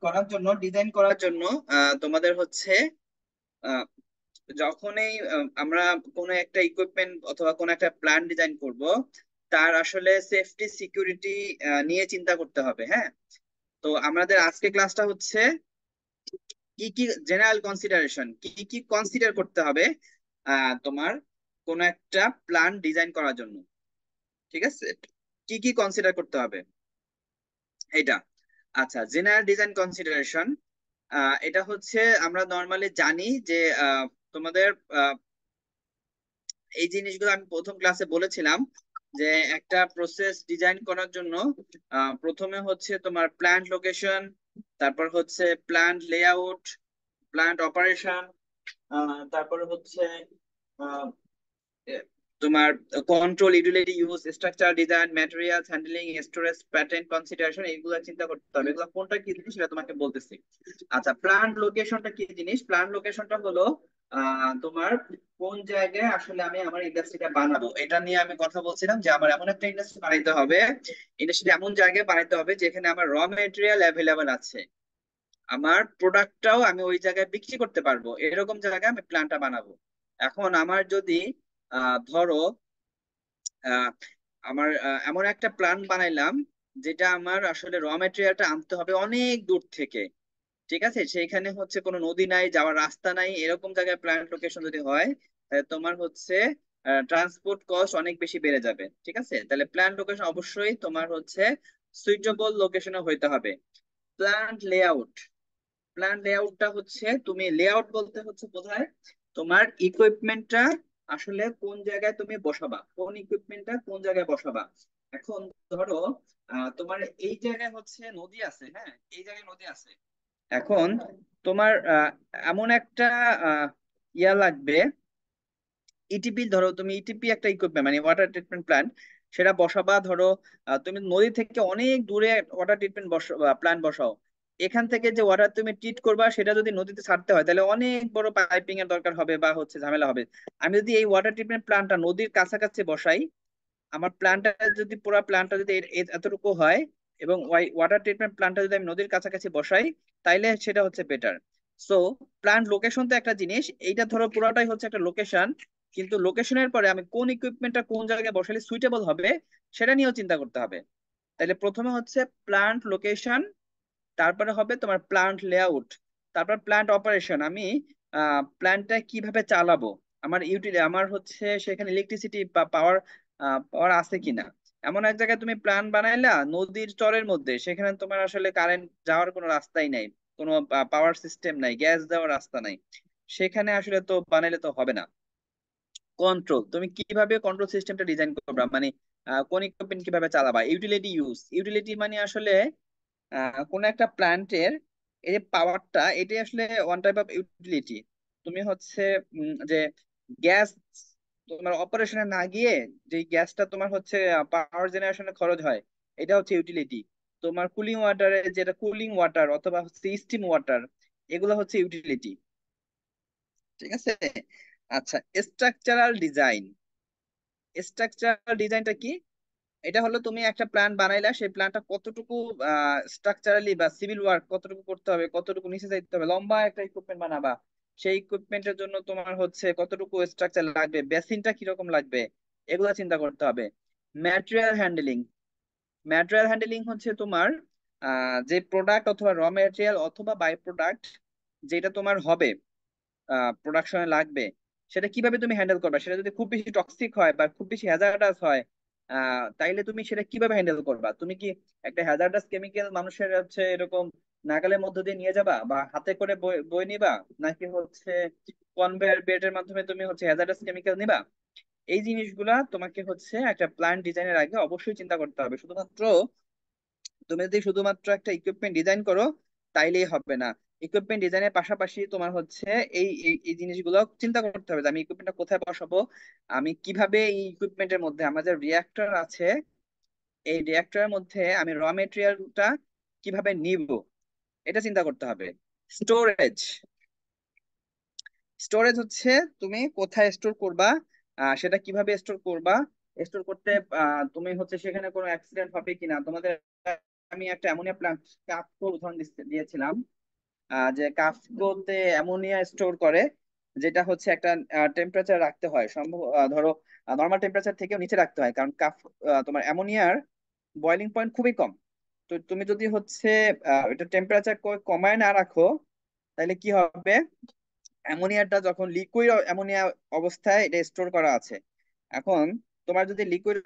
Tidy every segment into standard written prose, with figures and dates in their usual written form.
করার জন্য, ডিজাইন করার জন্য তোমাদের হচ্ছে আহ, যখনই আমরা কোনো একটা ইকুইপমেন্ট অথবা কোনো একটা প্ল্যান ডিজাইন করব, তার আসলে সেফটি সিকিউরিটি নিয়ে চিন্তা করতে হবে। হ্যাঁ, তো আমাদের আজকে ক্লাসটা হচ্ছে কি কি জেনারেল কনসিডারেশন, কি কি কনসিডার করতে হবে তোমার কোন একটা প্ল্যান ডিজাইন করার জন্য। ঠিক আছে, কি কি কনসিডার করতে হবে এটা। আচ্ছা, জেনারেল ডিজাইন কনসিডারেশন, এটা হচ্ছে আমরা নর্মালি জানি যে তোমাদের এই জিনিসগুলো আমি প্রথম ক্লাসে বলেছিলাম যে একটা প্রসেস ডিজাইন করার জন্য প্রথমে হচ্ছে তোমার প্ল্যান্ট লোকেশন, তারপর হচ্ছে প্ল্যান্ট লেআউট, প্ল্যান্ট অপারেশন, তারপর হচ্ছে আহ, এ, তোমার control, utility use, structure design, materials handling, storage, pattern consideration, এইগুলো চিন্তা করতে হবে। এগুলো কোনটা কি জিনিস সেটা তোমাকে বলতেছি। আচ্ছা, প্ল্যান্ট লোকেশনটা কি জিনিস? প্ল্যান্ট লোকেশনটা হলো তোমার কোন জায়গায় আসলে আমি আমার ইন্ডাস্ট্রিটা বানাবো, এটা নিয়ে আমি কথা বলছিলাম যে আমার এমন একটা ইন্ডাস্ট্রি বানাইতে হবে, ইন্ডাস্ট্রি এমন জায়গায় বানাইতে হবে যেখানে আমার র মেটেরিয়াল অ্যাভেলেবল আছে, আমার প্রোডাক্টটাও আমি ওই জায়গায় বিক্রি করতে পারবো, এরকম জায়গায় আমি প্ল্যানটা বানাবো। এখন আমার যদি ধরো আহ, আমার এমন একটা প্ল্যান বানাইলাম যেটা আমার আসলে র মেটেরিয়ালটা আনতে হবে অনেক দূর থেকে। ঠিক আছে, সেইখানে হচ্ছে কোনো নদী নাই, যাওয়ার রাস্তা নাই, এরকম জায়গায় প্ল্যান্ট লোকেশন যদি হয়, তাহলে তোমার হচ্ছে ট্রান্সপোর্ট কস্ট অনেক বেশি বেড়ে যাবে। ঠিক আছে, তাহলে প্ল্যান্ট লোকেশন অবশ্যই তোমার হচ্ছে সুইটেবল লোকেশনে হইতে হবে। প্ল্যান্ট লেআউট, প্ল্যান লেআউটটা হচ্ছে, তুমি লেআউট বলতে হচ্ছে বোঝায় তোমার ইকুইপমেন্টটা আসলে কোন জায়গায় তুমি বসাবা, কোন ইকুইপমেন্টটা কোন জায়গায় বসাবা। এখন ধরো তোমার এই জায়গায় হচ্ছে নদী আছে, হ্যাঁ, এই জায়গায় নদী আছে। এখন তোমার এমন একটা আহ, ইয়া লাগবে, ইটিপি, ধরো তুমি ইটিপি একটা ইকুইপমেন্ট মানে ওয়াটার ট্রিটমেন্ট প্ল্যান্ট, সেটা বসাবা। ধরো তুমি নদী থেকে অনেক দূরে ওয়াটার ট্রিটমেন্ট প্ল্যান্ট বসাও, এখান থেকে যে ওয়াটার তুমি ট্রিট করবা সেটা যদি নদীতে ছাড়তে হয় তাহলে অনেক বড় পাইপিং এর দরকার হবে বা হচ্ছে ঝামেলা হবে। আমি যদি এই ওয়াটার ট্রিটমেন্ট প্ল্যান্টটা নদীর কাছাকাছি বসাই, আমার প্ল্যান্টটা যদি পুরো প্ল্যান্টটা যদি এতটুকু হয়, এবং ওই ওয়াটার ট্রিটমেন্ট প্ল্যান্টটা যদি আমি নদীর কাছাকাছি বসাই, তাইলে সেটা হচ্ছে বেটার। সো প্ল্যান্ট লোকেশন তো একটা জিনিস, এইটা ধরো পুরোটাই হচ্ছে একটা লোকেশন, কিন্তু লোকেশনের পরে আমি কোন ইকুইপমেন্টটা কোন জায়গায় বসালে সুইটেবল হবে সেটা নিয়েও চিন্তা করতে হবে। তাহলে প্রথমে হচ্ছে প্ল্যান্ট লোকেশন, তারপরে হবে তোমার প্ল্যান্ট লেআউট, তারপর প্ল্যান্ট অপারেশন, আমি প্ল্যান্টটা কিভাবে চালাবো, আমার আমার হচ্ছে সেখানে ইলেকট্রিসিটি বা পাওয়ার পাওয়ার আছে কিনা। এমন এক জায়গায় তুমি প্ল্যান বানাইলা নদীর চরের মধ্যে, সেখানে তোমার আসলে কারেন্ট যাওয়ার কোনো রাস্তাই নাই, কোনো পাওয়ার সিস্টেম নাই, গ্যাস দেওয়ার রাস্তা নাই, সেখানে আসলে তো বানাইলে তো হবে না। কন্ট্রোল, তুমি কিভাবে কন্ট্রোল সিস্টেমটা ডিজাইন করবা, মানে কোন ইকুইপমেন্ট কিভাবে চালাবা। ইউটিলিটি ইউজ, ইউটিলিটি মানে আসলে কোন একটা প্ল্যান্টের এই যে পাওয়ারটা, এটাই আসলে ওয়ান টাইপ অফ ইউটিলিটি। তুমি হচ্ছে যে গ্যাস তোমার অপারেশনে না গিয়ে যে গ্যাসটা তোমার হচ্ছে পাওয়ার জেনারেশনে খরচ হয়, এটা হচ্ছে ইউটিলিটি। তোমার কুলিং ওয়াটারে যেটা কুলিং ওয়াটার অথবা হচ্ছে স্টিম ওয়াটার, এগুলো হচ্ছে ইউটিলিটি। ঠিক আছে, আচ্ছা, স্ট্রাকচারাল ডিজাইন, স্ট্রাকচারাল ডিজাইনটা কি? এটা হলো তুমি একটা প্ল্যান বানাইলা, সেই প্ল্যানটা কতটুকু স্ট্রাকচারালি বা সিভিল ওয়ার্ক কতটুকু করতে হবে, কতটুকু নিচে যাইতে হবে, লম্বা একটা ইকুইপমেন্ট বানাবা, সেই ইকুইপমেন্টের জন্য তোমার হচ্ছে কতটুকু স্ট্রাকচার লাগবে, বেসিনটা কিরকম লাগবে, এগুলা চিন্তা করতে হবে। ম্যাটেরিয়াল হ্যান্ডলিং, ম্যাটেরিয়াল হ্যান্ডলিং হচ্ছে তোমার যে প্রোডাক্ট অথবা র ম্যাটেরিয়াল অথবা বাই প্রোডাক্ট যেটা তোমার হবে প্রোডাকশনে লাগবে, সেটা কিভাবে তুমি হ্যান্ডেল করবে। সেটা যদি খুব বেশি টক্সিক হয় বা খুব বেশি হ্যাজার্ডাস হয়, তাইলে তুমি সেটা কিভাবে হ্যান্ডেল করবা। তুমি কি একটা হ্যাজার্ডাস কেমিক্যাল মানুষের হচ্ছে এরকম নাগালের মধ্যে দিয়ে নিয়ে যাবা বা হাতে করে বয়ে নিবা, নাকি হচ্ছে কনভেয়ার বেল্টের মাধ্যমে তুমি হচ্ছে হ্যাজার্ডাস কেমিক্যাল নিবা। এই জিনিসগুলা তোমাকে হচ্ছে একটা প্ল্যান ডিজাইনের আগে অবশ্যই চিন্তা করতে হবে। শুধুমাত্র তুমি যদি শুধুমাত্র একটা ইকুইপমেন্ট ডিজাইন করো তাইলেই হবে না, ইকুইপমেন্ট ডিজাইনের পাশাপাশি তোমার হচ্ছে এই জিনিসগুলো চিন্তা করতে হবে যে আমি ইকুইপমেন্টটা কোথায় বসাবো, আমি কিভাবে এই ইকুইপমেন্টের মধ্যে আমাদের রিয়াক্টর আছে, এই রিয়াক্টরের মধ্যে আমি র মেটেরিয়ালটা কিভাবে নিব, এটা চিন্তা করতে হবে। স্টোরেজ, স্টোরেজ হচ্ছে তুমি কোথায় স্টোর করবা, সেটা কিভাবে স্টোর করবা, স্টোর করতে তুমি হচ্ছে সেখানে কোনো অ্যাক্সিডেন্ট হবে কিনা, তোমাদের আমি একটা অ্যামোনিয়া প্ল্যান্ট কাফকো উদাহরণ দিয়েছিলাম, যে কাফকোতে অ্যামোনিয়া স্টোর করে, যেটা হচ্ছে একটা টেম্পারেচার রাখতে হয় সম্ভব, ধরো নর্মাল টেম্পারেচার থেকেও নিচে রাখতে হয়, কারণ তোমার অ্যামোনিয়ার বয়লিং পয়েন্ট খুবই কম। তো তুমি যদি হচ্ছে এটা টেম্পারেচার কমায় না রাখো, তাহলে কি হবে, অ্যামোনিয়াটা যখন লিকুইড অ্যামোনিয়া অবস্থায় এটা স্টোর করা আছে, এখন তোমার যদি লিকুইড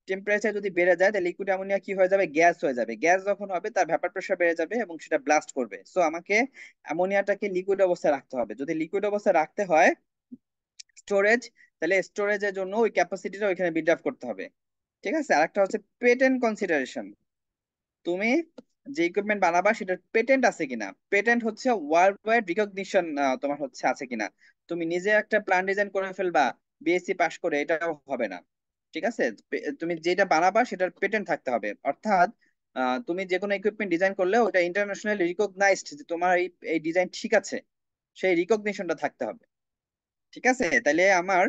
টেম্পারেচার যদি বেড়ে যায়, তাহলে লিকুইড অ্যামোনিয়া কি হয়ে যাবে, গ্যাস হয়ে যাবে। গ্যাস যখন হবে তার ভ্যাপার প্রেশার বেড়ে যাবে এবং সেটা ব্লাস্ট করবে। সো আমাকে অ্যামোনিয়াটাকে লিকুইড অবস্থায় রাখতে হবে। যদি লিকুইড অবস্থায় রাখতে হয় স্টোরেজ, তাহলে স্টোরেজের জন্য ওই ক্যাপাসিটিটা ওইখানে বিল্ড আপ করতে হবে। ঠিক আছে, আরেকটা হচ্ছে পেটেন্ট কনসিডারেশন। তুমি যে ইকুইপমেন্ট বানাবা সেটার পেটেন্ট আছে কিনা, পেটেন্ট হচ্ছে ওয়ার্ল্ড ওয়াইড রিকগনিশন তোমার হচ্ছে আছে কিনা। তুমি নিজে একটা প্ল্যান ডিজাইন করে ফেলবা বিএসসি পাশ করে, এটাও হবে না। ঠিক আছে, তুমি যেটা বানাবা সেটার পেটেন্ট থাকতে হবে, অর্থাৎ তুমি যে কোনো ইকুইপমেন্ট ডিজাইন করলে ওটা ইন্টারন্যাশনালি রিকগনাইজড, যে তোমার এই এই ডিজাইন ঠিক আছে, সেই রিকগনিশনটা থাকতে হবে। ঠিক আছে, তাহলে আমার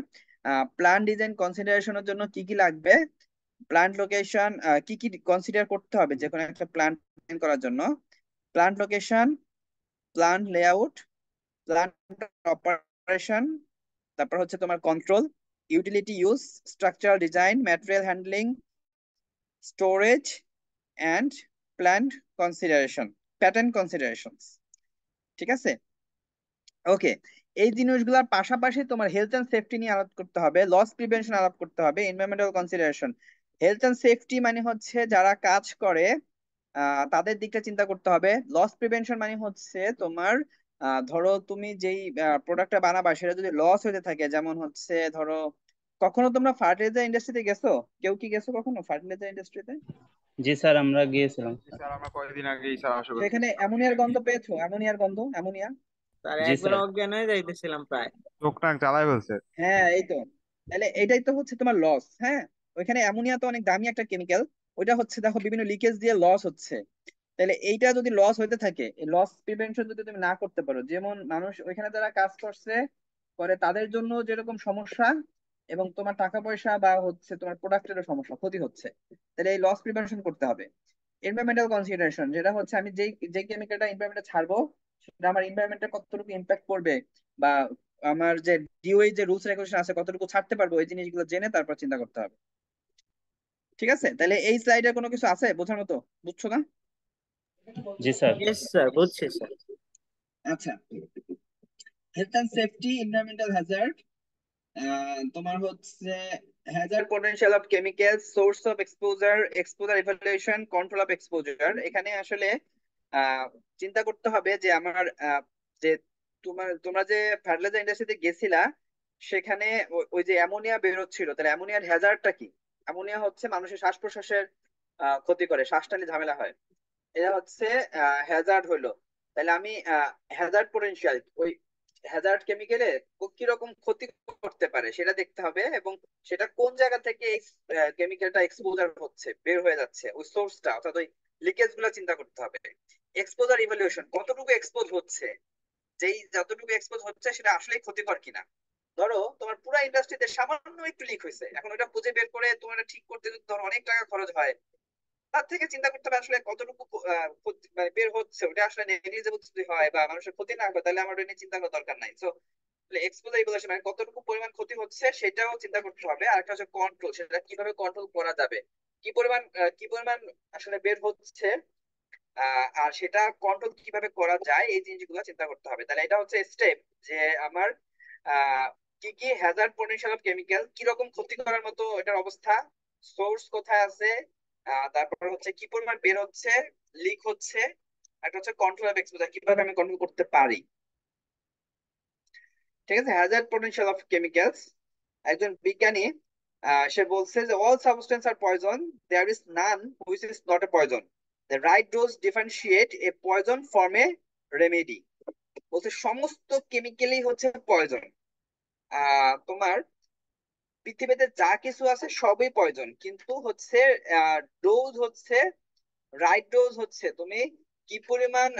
প্ল্যান ডিজাইন কনসিডারেশনের জন্য কি কি লাগবে, প্ল্যান্ট লোকেশন, কি কি কনসিডার করতে হবে যে কোনো একটা প্ল্যান্ট করার জন্য, plant location, plant layout, plant operation, তারপর হচ্ছে তোমার control, utility use, structural design, material handling, storage and plant consideration, pattern considerations. ঠিক আছে, ওকে। এই জিনিসগুলোর পাশাপাশি তোমার হেলথ এন্ড সেফটি নিয়ে আলাপ করতে হবে, লস প্রিভেনশন আলাপ করতে হবে, environmental consideration. Health and safety মানে হচ্ছে যারা কাজ করে তাদের দিকটা চিন্তা করতে হবে। লস প্রিভেনশন মানে হচ্ছে তোমার ধরো তুমি যেই প্রোডাক্টটা বানাবা সেটা যদি লস হতে থাকে, যেমন হচ্ছে ধরো, কখনো তোমরা ফার্টিলাইজার ইন্ডাস্ট্রিতে গেছো? কেউ কি গেছো কখনো ফার্টিলাইজার ইন্ডাস্ট্রিতে? জি স্যার, আমরা গিয়েছিলাম। জি স্যার, আমরা কয়েকদিন আগেই স্যার আসা করছি। সেখানে অ্যামোনিয়ার গন্ধ পেয়েছো? অ্যামোনিয়ার গন্ধ, অ্যামোনিয়া। তার জি একবার স্যার। অজ্ঞান হয়ে যাইতেছিলাম প্রায়। চোখ টাক জ্বালায় ফেলছে। হ্যাঁ, এই তো। তাহলে এটাই তো হচ্ছে তোমার লস। হ্যাঁ, ওইখানে অ্যামোনিয়া তো অনেক দামি একটা কেমিক্যাল, ওইটা হচ্ছে দেখো বিভিন্ন লিকেজ দিয়ে লস হচ্ছে। তাহলে এইটা যদি লস হইতে থাকে, এই লস প্রিভেনশন যদি তুমি না করতে পারো, যেমন মানুষ ওইখানে যারা কাজ করছে করে তাদের জন্য যেরকম সমস্যা, এবং তোমার টাকা পয়সা বা হচ্ছে তোমার প্রোডাক্টেরও সমস্যা, ক্ষতি হচ্ছে, তাহলে এই লস প্রিভেনশন করতে হবে। এনভায়রনমেন্টাল কনসিডারেশন, যেটা হচ্ছে আমি যেই যে কেমিক্যালটা এনভায়রনমেন্টে ছাড়বো সেটা আমার এনভায়রনমেন্টে কতটুকু ইম্প্যাক্ট করবে, বা আমার যে ডিওই যে রুলস রেগুলেশন আছে কতটুকু ছাড়তে পারবো, এই জিনিসগুলো জেনে তারপর চিন্তা করতে হবে। ঠিক আছে, তাহলে এই স্লাইডে কোনো কিছু আছে বোঝার মতো? বুঝছো না? জি স্যার। ইয়েস স্যার, বুঝছি স্যার। আচ্ছা, health and safety, environmental hazard, তোমার হচ্ছে hazard potential of chemical, source of exposure, exposure evaluation, control of exposure. এখানে আসলে আহ, চিন্তা করতে হবে যে আমার যে তোমরা যে ফার্টিলাইজার ইন্ডাস্ট্রিতে গেছিলা, সেখানে ওই যে অ্যামোনিয়া বেরোচ্ছিল, তাহলে অ্যামোনিয়ার হ্যাজার্ডটা কি? অ্যামোনিয়া হচ্ছে মানুষের শ্বাস প্রশ্বাসের ক্ষতি করে, শ্বাস টানি ঝামেলা হয়, এটা হচ্ছে হ্যাজার্ড হইলো। তাহলে আমি হ্যাজার্ড পোটেনশিয়াল, ওই হ্যাজার্ড কেমিক্যালে কিরকম ক্ষতি করতে পারে সেটা দেখতে হবে, এবং সেটা কোন জায়গা থেকে কেমিক্যালটা এক্সপোজার হচ্ছে, বের হয়ে যাচ্ছে, ওই সোর্সটা অর্থাৎ ওই লিকেজ গুলো চিন্তা করতে হবে। এক্সপোজার ইভ্যালুয়েশন, কতটুকু এক্সপোজ হচ্ছে, যেই যতটুকু এক্সপোজ হচ্ছে সেটা আসলেই ক্ষতিকর কিনা। ধরো তোমার পুরো ইন্ডাস্ট্রিতে সামান্য একটু লিক হয়েছে, এখন ওটা খুঁজে বের করে তোমার ঠিক করতে যদি ধরো অনেক টাকা খরচ হয়, তার থেকে চিন্তা করতে হবে আসলে কতটুকু মানে বের হচ্ছে, ওটা আসলে নেগলিজেবল যদি হয় বা মানুষের ক্ষতি না হয়, তাহলে আমার ওটা নিয়ে চিন্তা করার দরকার নাই। সো এক্সপোজার ইভ্যালুয়েশন মানে কতটুকু পরিমাণ ক্ষতি হচ্ছে সেটাও চিন্তা করতে হবে। আর একটা হচ্ছে কন্ট্রোল, সেটা কিভাবে কন্ট্রোল করা যাবে, কি পরিমাণ আসলে বের হচ্ছে, আর সেটা কন্ট্রোল কিভাবে করা যায়, এই জিনিসগুলো চিন্তা করতে হবে। তাহলে এটা হচ্ছে স্টেপ, যে আমার আহ কি কি হ্যাজার্ড পটেনশিয়াল অফ কেমিক্যাল, কিরকম ক্ষতি করার মতো এটার অবস্থা, সোর্স কোথায় আছে, তারপর হচ্ছে কি পরিমাণ বের হচ্ছে, লিক হচ্ছে, একটা হচ্ছে কন্ট্রোল অফ এক্সপোজার, কিভাবে আমি কন্ট্রোল করতে পারি। ঠিক আছে, হ্যাজার্ড পটেনশিয়াল অফ কেমিক্যালস, একজন বিজ্ঞানী সে বলছে যে all substance are poison, there is none which is not a poison, the right dose differentiate a poison from a remedy. বলছে সমস্ত কেমিক্যালই হচ্ছে পয়জন, তোমার পৃথিবীতে যা কিছু আছে সবই পয়জন, কিন্তু হচ্ছে ডোজ হচ্ছে, রাইট ডোজ হচ্ছে তুমি কি পরিমাণ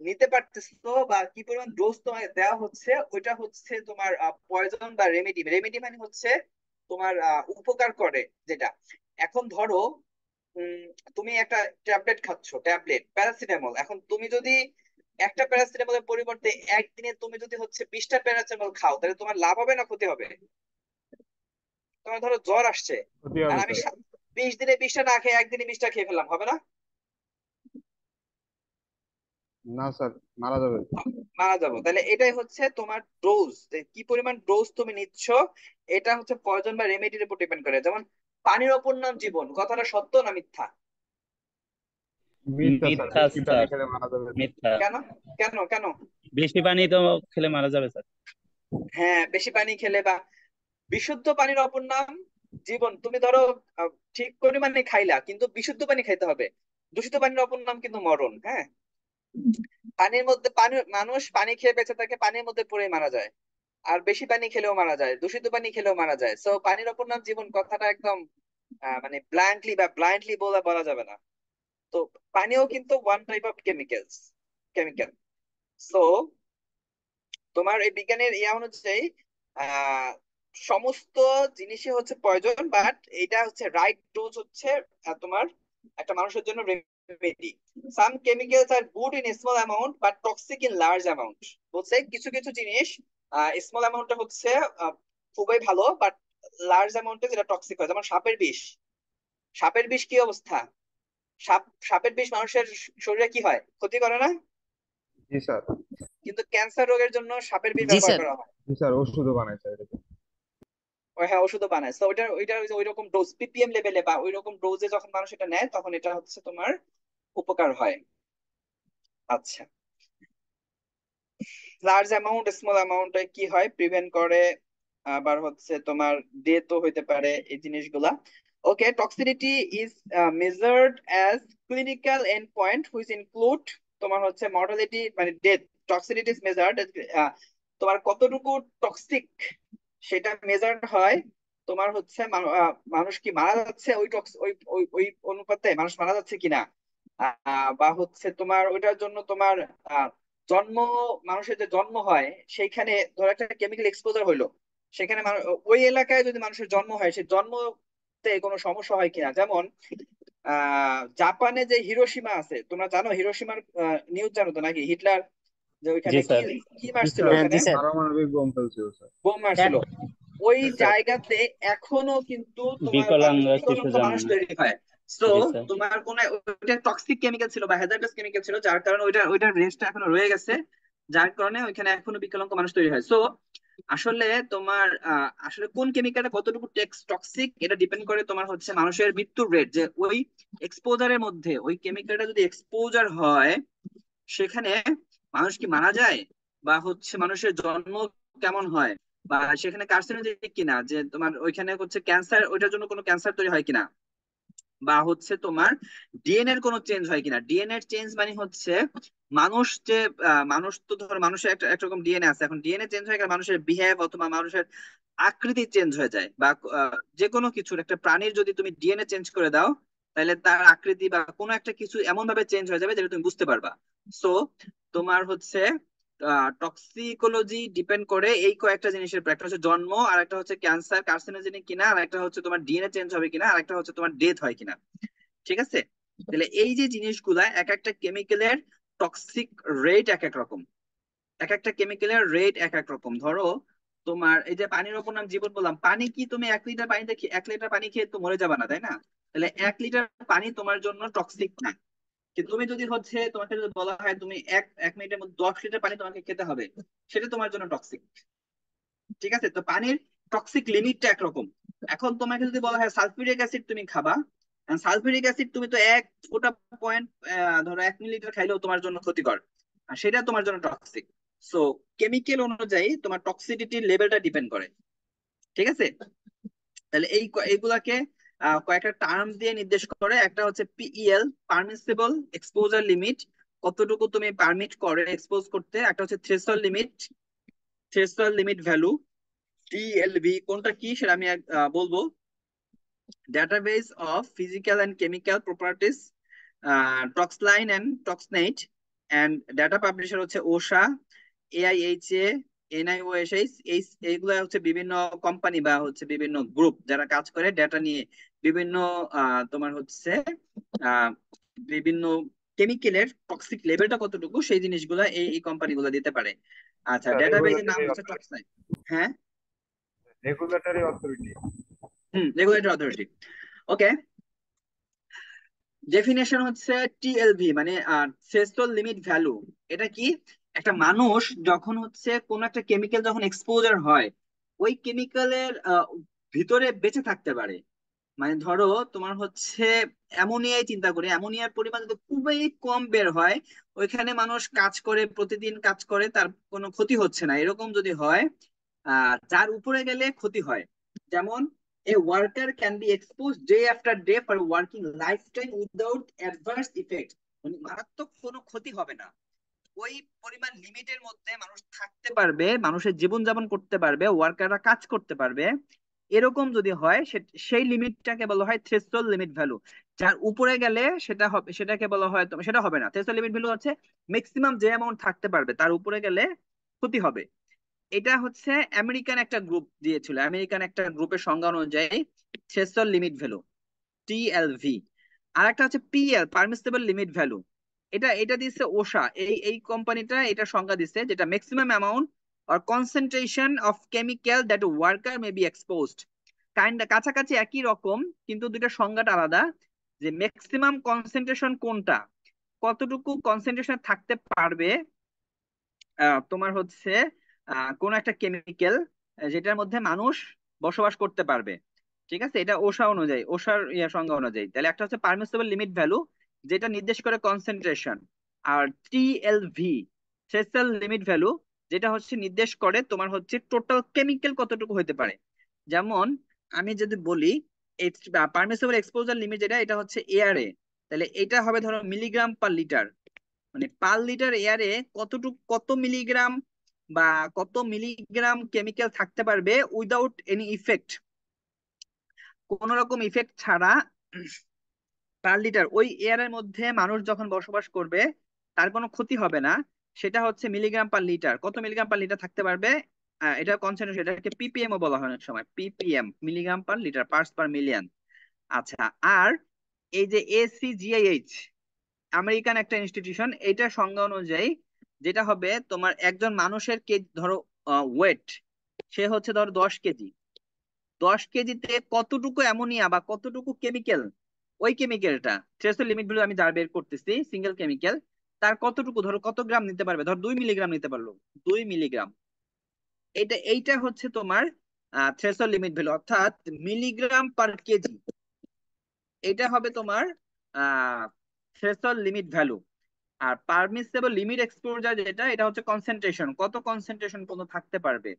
নিতে পারতেছো বা কি পরিমাণ ডোজ তোমাকে দেওয়া হচ্ছে, ওইটা হচ্ছে তোমার পয়জন বা রেমেডি। রেমেডি মানে হচ্ছে তোমার উপকার করে যেটা। এখন ধরো উম, তুমি একটা ট্যাবলেট খাচ্ছ, ট্যাবলেট প্যারাসিটামল। এখন তুমি যদি একটা প্যারাসিটামলের পরিবর্তে একদিনে তুমি যদি হচ্ছে 20টা প্যারাসিটামল খাও, তাহলে তোমার লাভ হবে না ক্ষতি হবে? তোমার ধরো জ্বর আসছে, ক্ষতি আর হবে আমি স্যার। 20 দিনে 20টা না খেয়ে একদিনে 20টা খেয়ে ফেললাম, হবে না? না স্যার, মারা যাবে। মারা যাবো। তাহলে এটাই হচ্ছে তোমার ডোজ, কি পরিমাণ ডোজ তুমি নিচ্ছ, এটা হচ্ছে পয়জন বা রেমেডির উপর ডিপেন্ড করে। যেমন পানির অপর নাম জীবন, কথাটা সত্য না মিথ্যা? মিথ্যা স্যার, মিথ্যা বেশি পানি স্যার, খেলে মারা যাবে স্যার। মিথ্যা। কেন? কেন কেন? বেশি পানি তো খেলে মারা যাবে স্যার। হ্যাঁ, বেশি পানি খেলে বা বিশুদ্ধ পানির অপর নাম জীবন। তুমি ধরো ঠিক পরিমাণে খাইলা, কিন্তু বিশুদ্ধ পানি খাইতে হবে। দূষিত পানির অপর নাম কিন্তু মরণ। হ্যাঁ, পানির মধ্যে পানি, মানুষ পানি খেয়ে বেঁচে থাকে, পানির মধ্যে পড়ে মারা যায়। আর বেশি পানি খেলেও মারা যায়, দূষিত পানি খেলেও মারা যায়। সো পানির অপর নাম জীবন কথাটা একদম মানে ব্লাইন্ডলি বা ব্লাইন্ডলি বলা বলা যাবে না। তো পানিও কিন্তু one type of chemical. So তোমার এই বিজ্ঞানের ইয়া অনুযায়ী আহ সমস্ত জিনিসই হচ্ছে প্রয়োজন, বাট এটা হচ্ছে রাইট ডোজ হচ্ছে তোমার একটা মানুষের জন্য remedy. Some chemicals are good in small amount but toxic in large amount. বলছে কিছু কিছু জিনিস স্মল অ্যামাউন্টে হচ্ছে খুবই ভালো, বাট লার্জ অ্যামাউন্টে যেটা টক্সিক হয়। যেমন সাপের বিষ। সাপের বিষ কি অবস্থা? সাপের বিষ মানুষের শরীরে কি হয়, ক্ষতি করে না? জি স্যার। কিন্তু ক্যান্সার রোগের জন্য সাপের বিষ জি ব্যবহার স্যার। করা হয়। জি স্যার, ওষুধও বানায় স্যার এটা। হ্যাঁ, ওষুধও বানায়। তো ওইটার ওই রকম ডোজ পিপিএম লেভেলে বা ওই রকম ডোজে যখন মানুষ এটা নেয়, তখন এটা হচ্ছে তোমার উপকার হয়। আচ্ছা, লার্জ অ্যামাউন্ট স্মল অ্যামাউন্টে কি হয়, প্রিভেন্ট করে, আবার হচ্ছে তোমার ডেথও হইতে পারে এই জিনিসগুলা। Okay, toxicity is measured as clinical end point which include তোমার হচ্ছে মর্টালিটি মানে ডেথ। টক্সিসিটি ইজ মেজার্ড, তোমার কতটুকু টক্সিক সেটা মেজার্ড হয় তোমার হচ্ছে মানুষ কি মারা যাচ্ছে ওই ওই ওই ওই অনুপাতে মানুষ মারা যাচ্ছে কিনা, বা হচ্ছে তোমার ওইটার জন্য তোমার আহ, জন্ম, মানুষের যে জন্ম হয় সেইখানে ধর একটা কেমিক্যাল এক্সপোজার হইলো, সেখানে ওই এলাকায় যদি মানুষের জন্ম হয়, সেই জন্মতে কোনো সমস্যা হয় কিনা। যেমন জাপানে যে হিরোশিমা আছে, তোমরা জানো হিরোশিমার নিউজ জানো তো নাকি? হিটলার যে জি ওইখানে কি স্যার। কি জি মারছিল স্যার, হ্যাঁ ওখানে, জি স্যার। পারমাণবিক বোম ফেলছিল স্যার। বোম হ্যাঁ মারছিল। ওই জি স্যার। জায়গাতে এখনো কিন্তু তোমার মানুষ, বিকলাঙ্গ শিশু বিকলাঙ্গ জন্ম। মানুষ তৈরি হয়। তো জি স্যার। তোমার কোন ওইটা টক্সিক কেমিক্যাল ছিল বা হ্যাজার্ডাস কেমিক্যাল ছিল, যার কারণে ওইটার রেস্টটা এখনো রয়ে গেছে, যার কারণে ওইখানে এখনো বিকলাঙ্গ মানুষ তৈরি হয়। সো আসলে তোমার আসলে কোন কেমিক্যালটা কতটুকু টক্সিক এটা ডিপেন্ড করে তোমার হচ্ছে মানুষের মৃত্যুর রেট। যে ওই এক্সপোজারের মধ্যে ওই কেমিক্যালটা যদি এক্সপোজার হয়, সেখানে মানুষ কি মারা যায়, বা হচ্ছে মানুষের জন্ম কেমন হয়, বা সেখানে কার্সিনোজেনিক কিনা, যে তোমার ওইখানে হচ্ছে ক্যান্সার, ওইটার জন্য কোনো ক্যান্সার তৈরি হয় কিনা, বা হচ্ছে তোমার ডিএনএ এর কোনো চেঞ্জ হয় কিনা। ডিএনএ এর চেঞ্জ মানে হচ্ছে মানুষ যে মানুষ তো ধর মানুষের একটা একরকম ডিএনএ আছে, এখন ডিএনএ চেঞ্জ হয়ে গেলে মানুষের বিহেভ অথবা মানুষের আকৃতি চেঞ্জ হয়ে যায়, বা যে কোনো কিছুর একটা প্রাণীর যদি তুমি ডিএনএ চেঞ্জ করে দাও, তাহলে তার আকৃতি বা কোনো একটা কিছু এমন ভাবে চেঞ্জ হয়ে যাবে যেটা তুমি বুঝতে পারবা। সো তোমার হচ্ছে টক্সিকোলজি ডিপেন্ড করে এই কয়েকটা জিনিসের উপর। একটা হচ্ছে জন্ম, আর একটা হচ্ছে ক্যান্সার কার্সিনোজেনিক কিনা, আর একটা হচ্ছে তোমার ডিএনএ চেঞ্জ হবে কিনা, আর একটা হচ্ছে তোমার ডেথ হয় কিনা। ঠিক আছে? তাহলে এই যে জিনিসগুলা এক একটা কেমিক্যালের টক্সিক রেট এক এক রকম, এক একটা কেমিক্যালের রেট এক এক রকম। ধরো তোমার এই যে পানির অপর নাম জীবন বললাম, পানি কি তুমি 1 লিটার পানিতে 1 লিটার পানি খেয়ে তো মরে যাবে না, তাই না? তাহলে 1 লিটার পানি তোমার জন্য টক্সিক না। কিন্তু তুমি যদি হচ্ছে তোমাকে যদি বলা হয় তুমি এক এক মিনিটের মধ্যে 10 লিটার পানি তোমাকে খেতে হবে, সেটা তোমার জন্য টক্সিক। ঠিক আছে? তো পানির টক্সিক লিমিটটা একরকম। এখন তোমাকে যদি বলা হয় সালফিউরিক অ্যাসিড তুমি খাবা, সালফিউরিক অ্যাসিড তুমি তো এক ফোঁটা পয়েন্ট ধরো 1 মিলিলিটার খাইলেও তোমার জন্য ক্ষতিকর, আর সেটা তোমার জন্য টক্সিক। সো কেমিক্যাল অনুযায়ী তোমার টক্সিসিটির লেভেলটা ডিপেন্ড করে। ঠিক আছে? তাহলে এইগুলাকে কয়েকটা টার্ম দিয়ে নির্দেশ করে। একটা হচ্ছে পিইএল, পারমিসিবল এক্সপোজার লিমিট, কতটুকু তুমি পারমিট করে এক্সপোজ করতে। একটা হচ্ছে থ্রেশহোল্ড লিমিট ভ্যালু। টিএলভি কোনটা কি সেটা আমি বলবো। Database of physical and chemical properties, Toxline and Toxnet, and data publisher হচ্ছে ওশা, এআইএইচএ, এনআইওএসএইচ। এইগুলা হচ্ছে বিভিন্ন কোম্পানি বা হচ্ছে বিভিন্ন গ্রুপ যারা কাজ করে ডেটা নিয়ে বিভিন্ন তোমার হচ্ছে আহ বিভিন্ন কেমিক্যালের টক্সিক লেভেলটা কতটুকু সেই জিনিসগুলো এই কোম্পানিগুলো দিতে পারে। আচ্ছা, স্যার ডেটাবেজের নাম রেগুলেটরি হচ্ছে অথরিটি। টক্সাইড। হ্যাঁ, regulatory authority. Regulatory authority. Okay, definition হচ্ছে টিএলভি মানে থ্রেশহোল্ড লিমিট ভ্যালু। এটা কি? একটা মানুষ যখন হচ্ছে কোন একটা কেমিক্যাল যখন এক্সপোজার হয়, ওই কেমিক্যালের ভিতরে বেঁচে থাকতে পারে। মানে ধরো তোমার হচ্ছে অ্যামোনিয়ায় চিন্তা করি, অ্যামোনিয়ার পরিমাণ যদি খুবই কম বের হয়, ওইখানে মানুষ কাজ করে, প্রতিদিন কাজ করে, তার কোনো ক্ষতি হচ্ছে না, এরকম যদি হয়, যার উপরে গেলে ক্ষতি হয়। যেমন এ worker can be expose day after day for working life time without adverse effect, মানে মারাত্মক কোনো ক্ষতি হবে না। ওই পরিমাণ লিমিটের মধ্যে মানুষ থাকতে পারবে, মানুষের জীবনযাপন করতে পারবে, ওয়ার্কাররা কাজ করতে পারবে, এরকম যদি হয় সেই লিমিটটাকে বলা হয় থ্রেশহোল্ড লিমিট ভ্যালু। যার উপরে গেলে সেটা হবে, সেটাকে বলা হয় সেটা হবে না। থ্রেশহোল্ড লিমিট ভ্যালু হচ্ছে ম্যাক্সিমাম যে অ্যামাউন্ট থাকতে পারবে, তার উপরে গেলে ক্ষতি হবে। এটা হচ্ছে আমেরিকান একটা গ্রুপ দিয়েছিল, আমেরিকান একটা গ্রুপের সংজ্ঞা অনুযায়ী থ্রেশহোল্ড লিমিট ভ্যালু টিএলভি। আর একটা হচ্ছে পিএল পারমিসিবল লিমিট ভ্যালু। এটা এটা দিচ্ছে ওশা, এই কোম্পানিটা এটা সংজ্ঞা দিচ্ছে, যেটা maximum amount or concentration of chemical that worker may be exposed. কাছাকাছি একই রকম, কিন্তু দুইটা সংজ্ঞাটা আলাদা। যে ম্যাক্সিমাম কনসেন্ট্রেশন কোনটা, কতটুকু কনসেন্ট্রেশন থাকতে পারবে তোমার হচ্ছে কোন একটা কেমিক্যাল যেটার মধ্যে মানুষ বসবাস করতে পারবে। ঠিক আছে, এটা ওশা অনুযায়ী, ওশার সংজ্ঞা অনুযায়ী। তাহলে একটা হচ্ছে পারমিসিবল লিমিট ভ্যালু, যেটা নির্দেশ করে কনসেন্ট্রেশন। আর টিএলভি থ্রেশহোল্ড লিমিট ভ্যালু, যেটা হচ্ছে নির্দেশ করে তোমার হচ্ছে টোটাল কেমিক্যাল কতটুকু হতে পারে। যেমন আমি যদি বলি পারমিসিবল এক্সপোজার লিমিট যেটা, এটা হচ্ছে এয়ারে, তাহলে এটা হবে ধরো মিলিগ্রাম পার লিটার। মানে পার লিটার এয়ারে কতটুকু, কত মিলিগ্রাম বা কত মিলিগ্রাম কেমিক্যাল থাকতে পারবে উইদাউট এনি ইফেক্ট, কোন রকম ইফেক্ট ছাড়া পার লিটার ওই এয়ারের মধ্যে মানুষ যখন বসবাস করবে তার কোনো ক্ষতি হবে না। সেটা হচ্ছে মিলিগ্রাম পার লিটার, কত মিলিগ্রাম পার লিটার থাকতে পারবে। এটা কনসেন্ট্রেশন, এটাকে পিপিএম ও বলা হয় অনেক সময়, PPM milligram per litre, parts per million. আচ্ছা, আর এই যে এসিজিআইএইচ আমেরিকান একটা ইনস্টিটিউশন, এটা সংজ্ঞা অনুযায়ী যেটা হবে তোমার একজন মানুষের ধরো ওয়েট, সে হচ্ছে ধরো 10 কেজি, 10 কেজিতে কতটুকু অ্যামোনিয়া বা কতটুকু কেমিক্যাল, ওই কেমিক্যালটা ট্রেস লিমিট গুলো আমি যার বের করতেছি সিঙ্গেল কেমিক্যাল, তার কতটুকু ধরো কত গ্রাম নিতে পারবে, ধরো 2 মিলিগ্রাম নিতে পারলো, 2 মিলিগ্রাম। এইটা হচ্ছে তোমার থ্রেশহোল্ড লিমিট ভ্যালু, অর্থাৎ মিলিগ্রাম পার কেজি। এটা হবে তোমার থ্রেশহোল্ড লিমিট ভ্যালু। আর পারমিসিবল লিমিট এক্সপোজার যেটা, এটা হচ্ছে কনসেন্ট্রেশন, কত কনসেন্ট্রেশন পর্যন্ত থাকতে পারবে।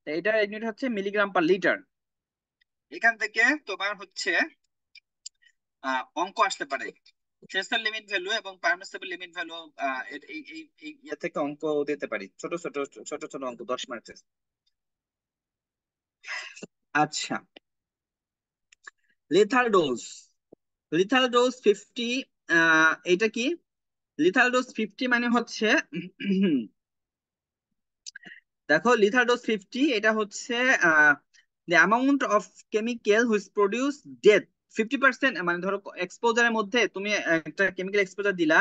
তো এটা ইউনিট হচ্ছে মিলিগ্রাম পার লিটার। এখান থেকে তোমার হচ্ছে অঙ্ক আসতে পারে, থ্রেশহোল্ড লিমিট ভ্যালু এবং পারমিসিবল লিমিট ভ্যালু, এই এই এই ইয়ে থেকে অঙ্ক দিতে পারি, ছোট ছোট ছোট ছোট অঙ্ক 10 মার্কের। আচ্ছা, লিথাল ডোজ, লিথাল ডোজ 50। এটা কি? লিথাল ডোজ 50 মানে হচ্ছে দেখো লিথাল ডোজ 50 এটা হচ্ছে the amount of chemical which produce death 50%। মানে ধরো এক্সপোজারের মধ্যে তুমি একটা কেমিক্যাল এক্সপোজার দিলা,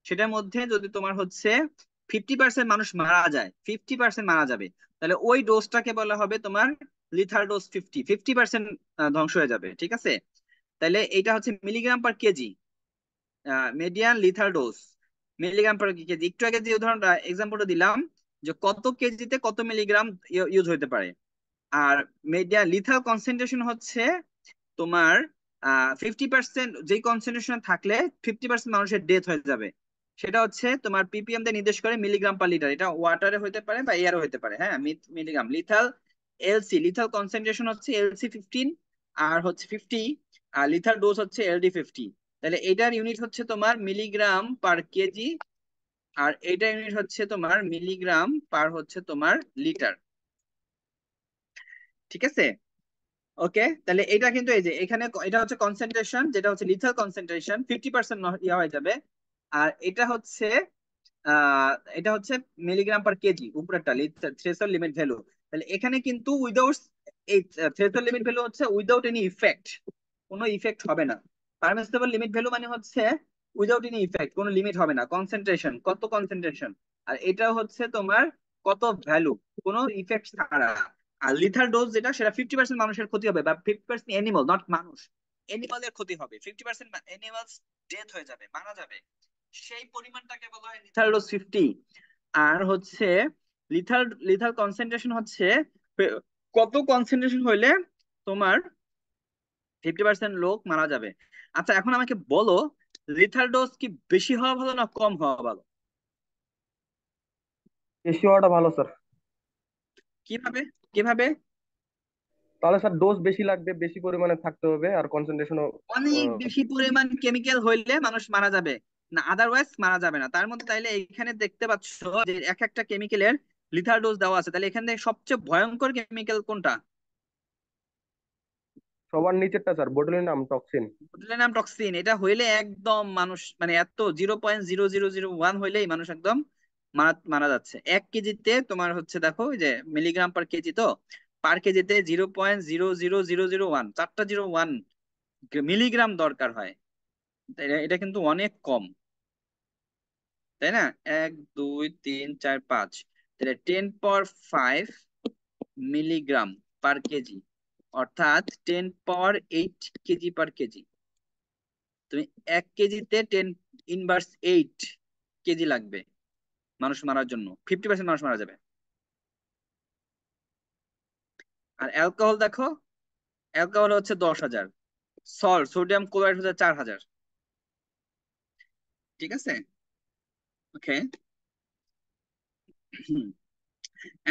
সেটার মধ্যে যদি তোমার হচ্ছে 50% মানুষ মারা যায়, 50% মারা যাবে, তাহলে ওই ডোজটাকে বলা হবে তোমার লিথাল ডোজ 50, 50% ধ্বংস হয়ে যাবে। ঠিক আছে, তাহলে এটা হচ্ছে milligram per KG, median lethal dose milligram per KG. একটু আগে যে উদাহরণ এক্সাম্পলটা দিলাম, যে কত কেজিতে কত মিলিগ্রাম ইউজ হতে পারে। আর মিডিয়ান লিথাল কনসেন্ট্রেশন হচ্ছে তোমার 50%, যেই কনসেন্ট্রেশন থাকলে 50% মানুষের ডেথ হয়ে যাবে, সেটা হচ্ছে তোমার পিপিএম দিয়ে নির্দেশ করে মিলিগ্রাম পার লিটার। এটা ওয়াটারে হতে পারে বা এয়ারে হতে পারে। হ্যাঁ, milligram. Lethal LC, lethal concentration হচ্ছে এলসি 15 আর হচ্ছে 50, আর লিথাল ডোজ হচ্ছে এলডি 50। তাহলে এটার ইউনিট হচ্ছে তোমার মিলিগ্রাম পার কেজি, আর এটার ইউনিট হচ্ছে তোমার মিলিগ্রাম পার হচ্ছে তোমার লিটার। ঠিক আছে, ওকে। তাহলে এটা কিন্তু এই যে এখানে এটা হচ্ছে কনসেন্ট্রেশন, যেটা হচ্ছে লিথাল কনসেন্ট্রেশন 50% ইয়া হয়ে যাবে। আর এটা হচ্ছে মিলিগ্রাম পার কেজি, উপরেরটা থ্রেশহোল্ড লিমিট ভ্যালু। তাহলে এখানে কিন্তু উইদাউট, এই থ্রেশহোল্ড লিমিট ভ্যালু হচ্ছে উইদাউট এনি ইফেক্ট, কোনো ইফেক্ট হবে না। পারমিসিবল লিমিট ভ্যালু মানে হচ্ছে উইদাউট এনি ইফেক্ট, কোনো লিমিট হবে না, কনসেন্ট্রেশন কত কনসেন্ট্রেশন। আর এটা হচ্ছে তোমার কত ভ্যালু, কোনো ইফেক্ট ছাড়া। আর লিথাল ডোজ যেটা, সেটা 50% মানুষের ক্ষতি হবে, বা 50% অ্যানিমাল, নট মানুষ, অ্যানিমালের ক্ষতি হবে, 50% অ্যানিমালস ডেথ হয়ে যাবে, মারা যাবে, সেই পরিমাণটাকে বলা হয় লিথাল ডোজ 50। আর হচ্ছে লিথাল লিথাল কনসেন্ট্রেশন হচ্ছে কত কনসেন্ট্রেশন হইলে তোমার 50% লোক মারা যাবে। আচ্ছা এখন আমাকে বলো, লিথাল ডোজ কি বেশি হওয়া ভালো না কম হওয়া ভালো? বেশি হওয়াটা ভালো স্যার। কিভাবে কিভাবে? তাহলে স্যার ডোজ বেশি লাগবে, বেশি পরিমাণে থাকতে হবে, আর কনসেন্ট্রেশনও। অনেক বেশি পরিমাণ কেমিক্যাল হইলে মানুষ মারা যাবে, না আদারওয়াইজ মারা যাবে না। তার মধ্যে তাইলে এখানে দেখতে পাচ্ছ যে এক একটা কেমিক্যালের লিথাল ডোজ দেওয়া আছে, তাহলে এখানে সবচেয়ে ভয়ঙ্কর কেমিক্যাল কোনটা? সবার নিচেরটা sir, botulinum toxin. Botulinum toxin. এটা হইলে একদম মানুষ মানে এত 0.0001 হইলেই মানুষ একদম মারা মারা যাচ্ছে। 1 কেজিতে তোমার হচ্ছে দেখো ওই যে মিলিগ্রাম পার কেজি, তো পার কেজিতে 0.00001, 4টা 0 1 মিলিগ্রাম দরকার হয়। এটা কিন্তু অনেক কম, তাই না? 1 2 3 4 5, তাহলে 10^5 মিলিগ্রাম পার কেজি, অর্থাৎ 10^8 কেজি পার কেজি। তুমি 1 কেজিতে 10^8 কেজি লাগবে মানুষ মারার জন্য, 50% মানুষ মারা যাবে। আর অ্যালকোহল দেখো, অ্যালকোহল হচ্ছে 10,000, সোডিয়াম ক্লোরাইড হচ্ছে 4,000। ঠিক আছে, ওকে।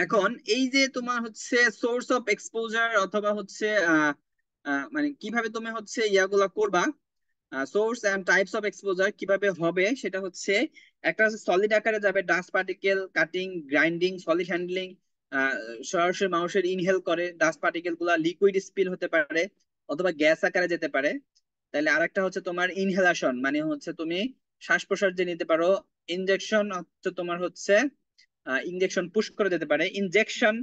এখন এই যে তোমার হচ্ছে সোর্স অফ এক্সপোজার, অথবা হচ্ছে মানে কিভাবে তুমি হচ্ছে ইয়াগুলা করবা, source and types of exposure কিভাবে হবে, সেটা হচ্ছে একটা হচ্ছে সলিড আকারে যাবে, dust particle cutting, grinding, solid handling, সরাসরি মানুষের ইনহেল করে ডাস্ট পার্টিকেল গুলা, লিকুইড স্পিল হতে পারে অথবা গ্যাস আকারে যেতে পারে। তাহলে আরেকটা হচ্ছে তোমার ইনহেলাশন, মানে হচ্ছে তুমি শ্বাস প্রশ্বাস যে নিতে পারো। ইনজেকশন হচ্ছে তোমার হচ্ছে ইনজেকশন পুশ করে যেতে পারে, ইনজেকশন।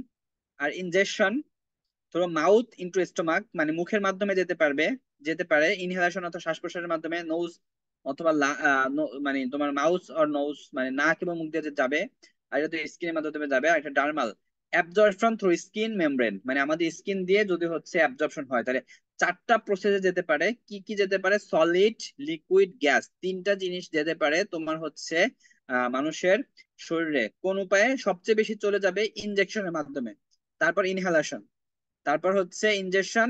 আর ইনজেকশন ধরো মাউথ ইনটু স্টোমাক, মানে মুখের মাধ্যমে যেতে পারে। ইনহেলেশন অথবা শ্বাস প্রশ্বাসের মাধ্যমে, নোজ অথবা মানে তোমার মাউথ অর নোজ, মানে নাক এবং মুখ দিয়ে যে যাবে। আর এটা তো স্কিনের মাধ্যমে যাবে। আর এটা dermal, absorption through skin membrane, মানে আমাদের স্কিন দিয়ে যদি হচ্ছে অ্যাবজর্পশন হয়। তাহলে 4টা প্রসেসে যেতে পারে। কি কি যেতে পারে? সলিড, লিকুইড, গ্যাস, 3টা জিনিস যেতে পারে তোমার হচ্ছে মানুষের শরীরে। কোন উপায়ে সবচেয়ে বেশি চলে যাবে? ইনজেকশনের মাধ্যমে, তারপর ইনহেলেশন, তারপর হচ্ছে ইনজেকশন,